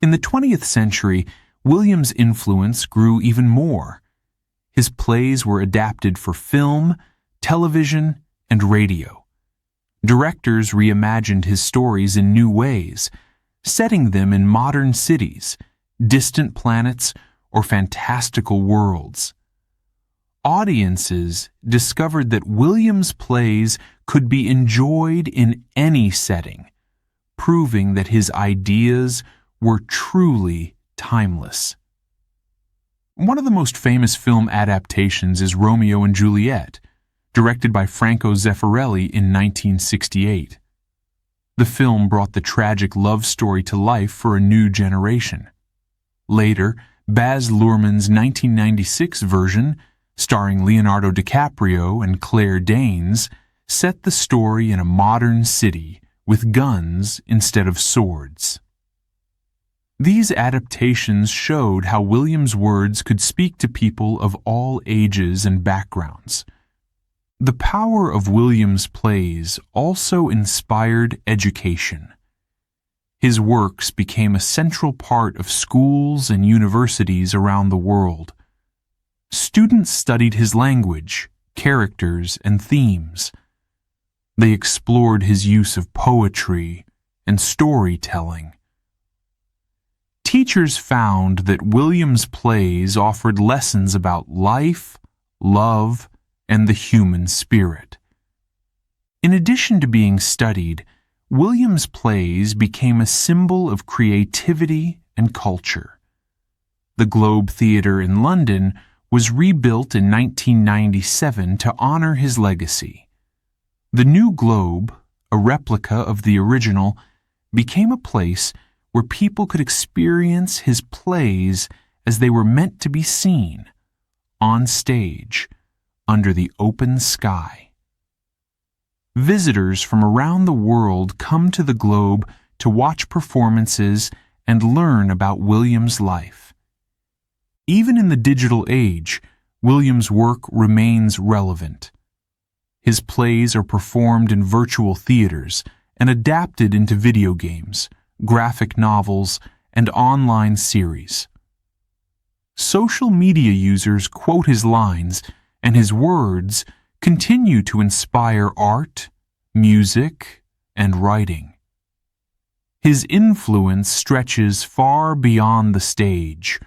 In the 20th century, William's influence grew even more. His plays were adapted for film, television, and radio. Directors reimagined his stories in new ways, setting them in modern cities, distant planets, or fantastical worlds. Audiences discovered that William's plays could be enjoyed in any setting, proving that his ideas were truly timeless. One of the most famous film adaptations is Romeo and Juliet, directed by Franco Zeffirelli in 1968. The film brought the tragic love story to life for a new generation. Later, Baz Luhrmann's 1996 version, starring Leonardo DiCaprio and Claire Danes, set the story in a modern city with guns instead of swords. These adaptations showed how William's words could speak to people of all ages and backgrounds. The power of William's plays also inspired education. His works became a central part of schools and universities around the world. Students studied his language, characters, and themes. They explored his use of poetry and storytelling. Teachers found that William's plays offered lessons about life, love, and the human spirit. In addition to being studied, William's plays became a symbol of creativity and culture. The Globe Theatre in London was rebuilt in 1997 to honor his legacy. The new Globe, a replica of the original, became a place where people could experience his plays as they were meant to be seen, on stage, under the open sky. Visitors from around the world come to the Globe to watch performances and learn about William's life. Even in the digital age, William's work remains relevant. His plays are performed in virtual theaters and adapted into video games, graphic novels, and online series. Social media users quote his lines, and his words continue to inspire art, music, and writing. His influence stretches far beyond the stage,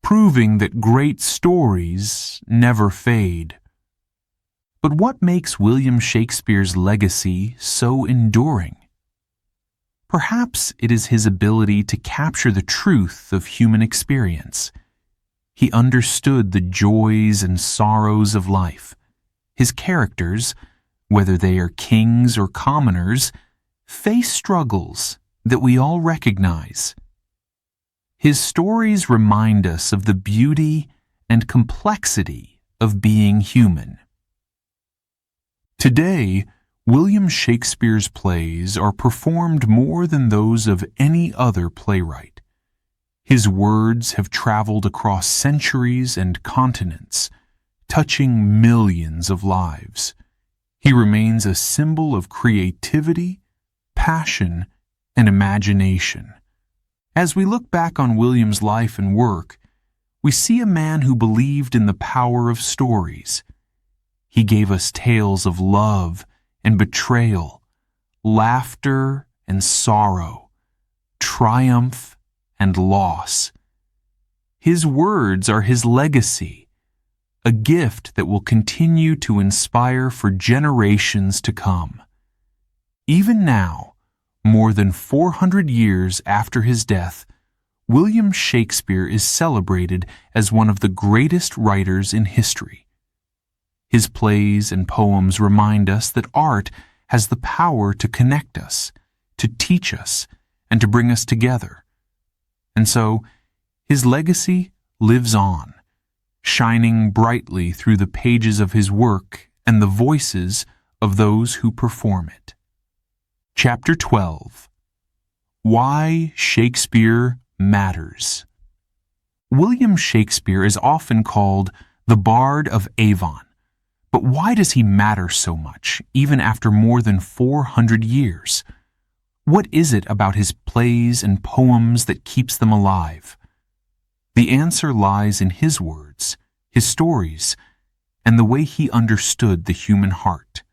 proving that great stories never fade. But what makes William Shakespeare's legacy so enduring? Perhaps it is his ability to capture the truth of human experience. he understood the joys and sorrows of life. His characters, whether they are kings or commoners, face struggles that we all recognize. His stories remind us of the beauty and complexity of being human. Today, William Shakespeare's plays are performed more than those of any other playwright. His words have traveled across centuries and continents, touching millions of lives. He remains a symbol of creativity, passion, and imagination. As we look back on William's life and work, we see a man who believed in the power of stories. He gave us tales of love and betrayal, laughter and sorrow, triumph and loss. His words are his legacy, a gift that will continue to inspire for generations to come. Even now, more than 400 years after his death, William Shakespeare is celebrated as one of the greatest writers in history. His plays and poems remind us that art has the power to connect us, to teach us, and to bring us together. And so, his legacy lives on, shining brightly through the pages of his work and the voices of those who perform it. Chapter 12. Why Shakespeare Matters. William Shakespeare is often called the Bard of Avon. But why does he matter so much, even after more than 400 years? What is it about his plays and poems that keeps them alive? The answer lies in his words, his stories, and the way he understood the human heart.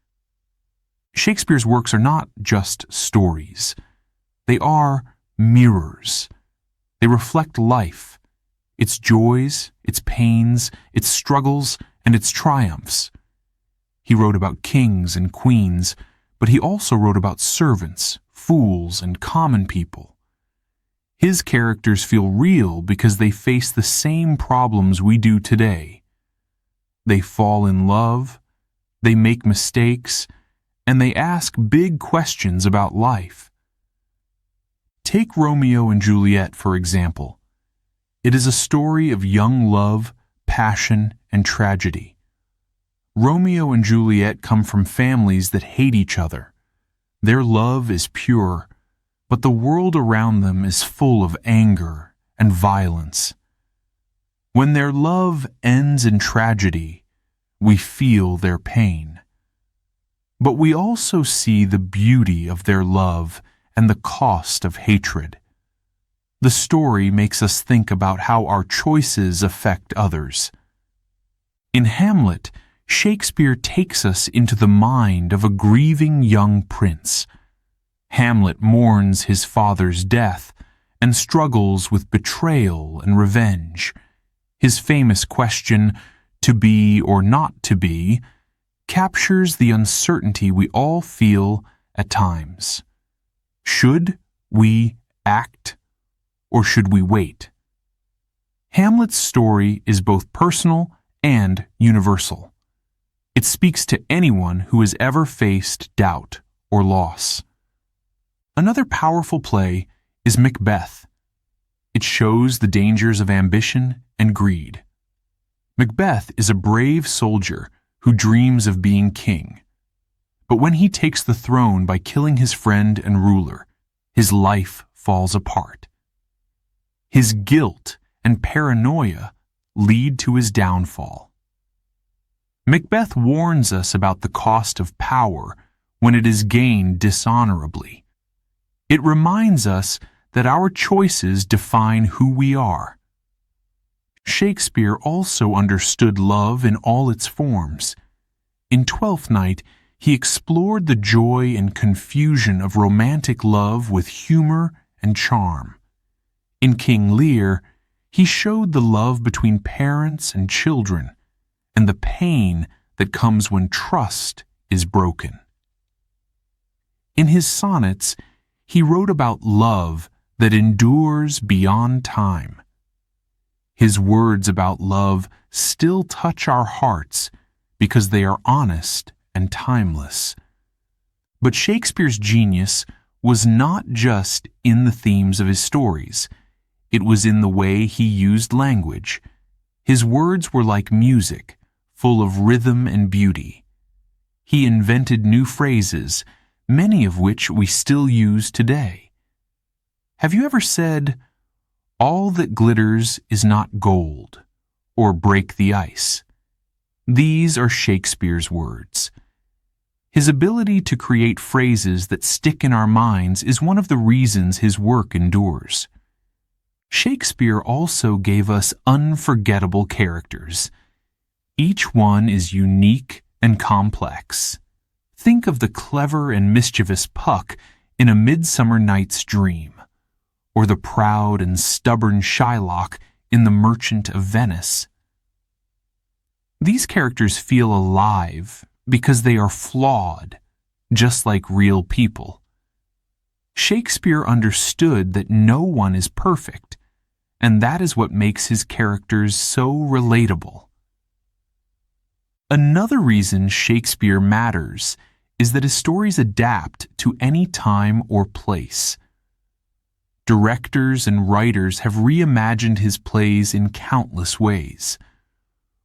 Shakespeare's works are not just stories. They are mirrors. They reflect life, its joys, its pains, its struggles, and its triumphs. He wrote about kings and queens, but he also wrote about servants, fools, and common people. His characters feel real because they face the same problems we do today. They fall in love, they make mistakes, and they ask big questions about life. Take Romeo and Juliet, for example. It is a story of young love, passion, and tragedy. Romeo and Juliet come from families that hate each other. Their love is pure, but the world around them is full of anger and violence. When their love ends in tragedy, we feel their pain. But we also see the beauty of their love and the cost of hatred. The story makes us think about how our choices affect others. In Hamlet, Shakespeare takes us into the mind of a grieving young prince. Hamlet mourns his father's death and struggles with betrayal and revenge. His famous question, "to be or not to be," captures the uncertainty we all feel at times. Should we act, or should we wait? Hamlet's story is both personal and universal. It speaks to anyone who has ever faced doubt or loss. Another powerful play is Macbeth. It shows the dangers of ambition and greed. Macbeth is a brave soldier who dreams of being king. But when he takes the throne by killing his friend and ruler, his life falls apart. His guilt and paranoia lead to his downfall. Macbeth warns us about the cost of power when it is gained dishonorably. It reminds us that our choices define who we are. Shakespeare also understood love in all its forms. In Twelfth Night, he explored the joy and confusion of romantic love with humor and charm. In King Lear, he showed the love between parents and children, and the pain that comes when trust is broken. In his sonnets, he wrote about love that endures beyond time. His words about love still touch our hearts because they are honest and timeless. But Shakespeare's genius was not just in the themes of his stories. It was in the way he used language. His words were like music, full of rhythm and beauty. He invented new phrases, many of which we still use today. Have you ever said, "All that glitters is not gold," or "break the ice"? These are Shakespeare's words. His ability to create phrases that stick in our minds is one of the reasons his work endures. Shakespeare also gave us unforgettable characters. Each one is unique and complex. Think of the clever and mischievous Puck in A Midsummer Night's Dream, or the proud and stubborn Shylock in The Merchant of Venice. These characters feel alive because they are flawed, just like real people. Shakespeare understood that no one is perfect, and that is what makes his characters so relatable. Another reason Shakespeare matters is that his stories adapt to any time or place. Directors and writers have reimagined his plays in countless ways.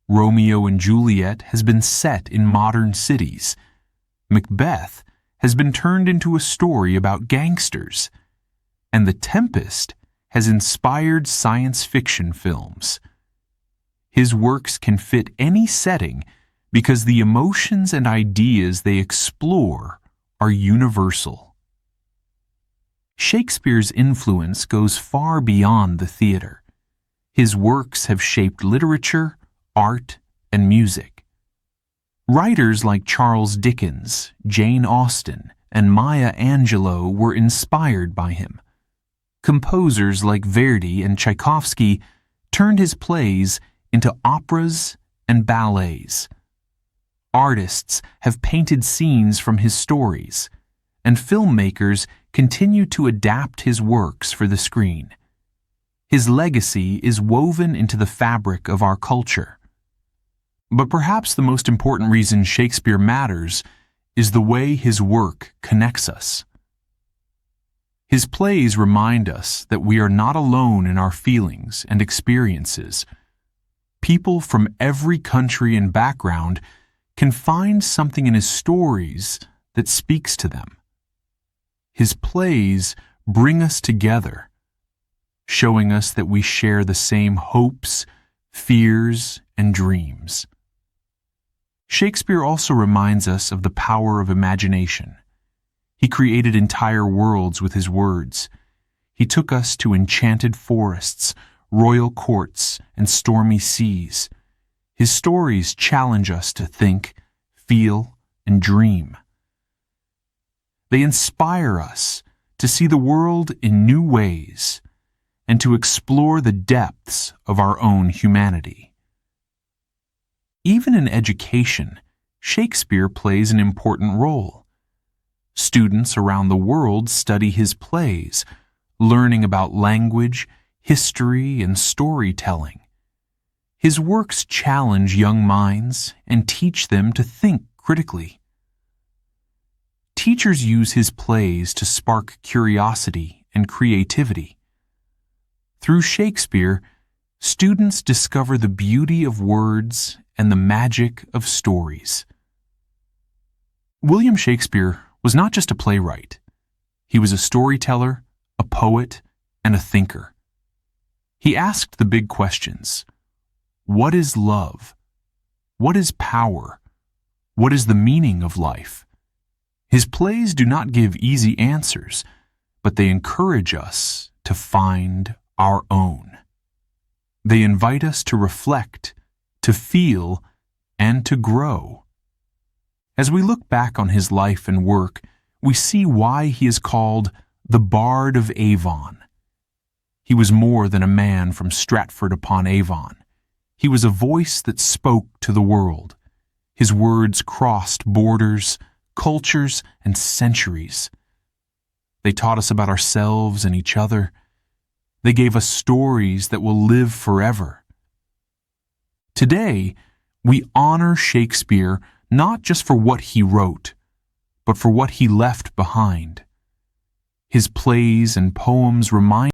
Romeo and Juliet has been set in modern cities. Macbeth has been turned into a story about gangsters. And The Tempest has inspired science fiction films. His works can fit any setting because the emotions and ideas they explore are universal. Shakespeare's influence goes far beyond the theater. His works have shaped literature, art, and music. Writers like Charles Dickens, Jane Austen, and Maya Angelou were inspired by him. Composers like Verdi and Tchaikovsky turned his plays into operas and ballets. Artists have painted scenes from his stories, and filmmakers continue to adapt his works for the screen. His legacy is woven into the fabric of our culture. But perhaps the most important reason Shakespeare matters is the way his work connects us. His plays remind us that we are not alone in our feelings and experiences. People from every country and background can find something in his stories that speaks to them. His plays bring us together, showing us that we share the same hopes, fears, and dreams. Shakespeare also reminds us of the power of imagination. He created entire worlds with his words. He took us to enchanted forests, royal courts, and stormy seas. His stories challenge us to think, feel, and dream. They inspire us to see the world in new ways and to explore the depths of our own humanity. Even in education, Shakespeare plays an important role. Students around the world study his plays, learning about language, history, and storytelling. His works challenge young minds and teach them to think critically. Teachers use his plays to spark curiosity and creativity. Through Shakespeare, students discover the beauty of words and the magic of stories. William Shakespeare was not just a playwright. He was a storyteller, a poet, and a thinker. He asked the big questions. What is love? What is power? What is the meaning of life? His plays do not give easy answers, but they encourage us to find our own. They invite us to reflect, to feel, and to grow. As we look back on his life and work, we see why he is called the Bard of Avon. He was more than a man from Stratford-upon-Avon. He was a voice that spoke to the world. His words crossed borders, cultures, and centuries. They taught us about ourselves and each other. They gave us stories that will live forever. Today, we honor Shakespeare not just for what he wrote, but for what he left behind. His plays and poems remind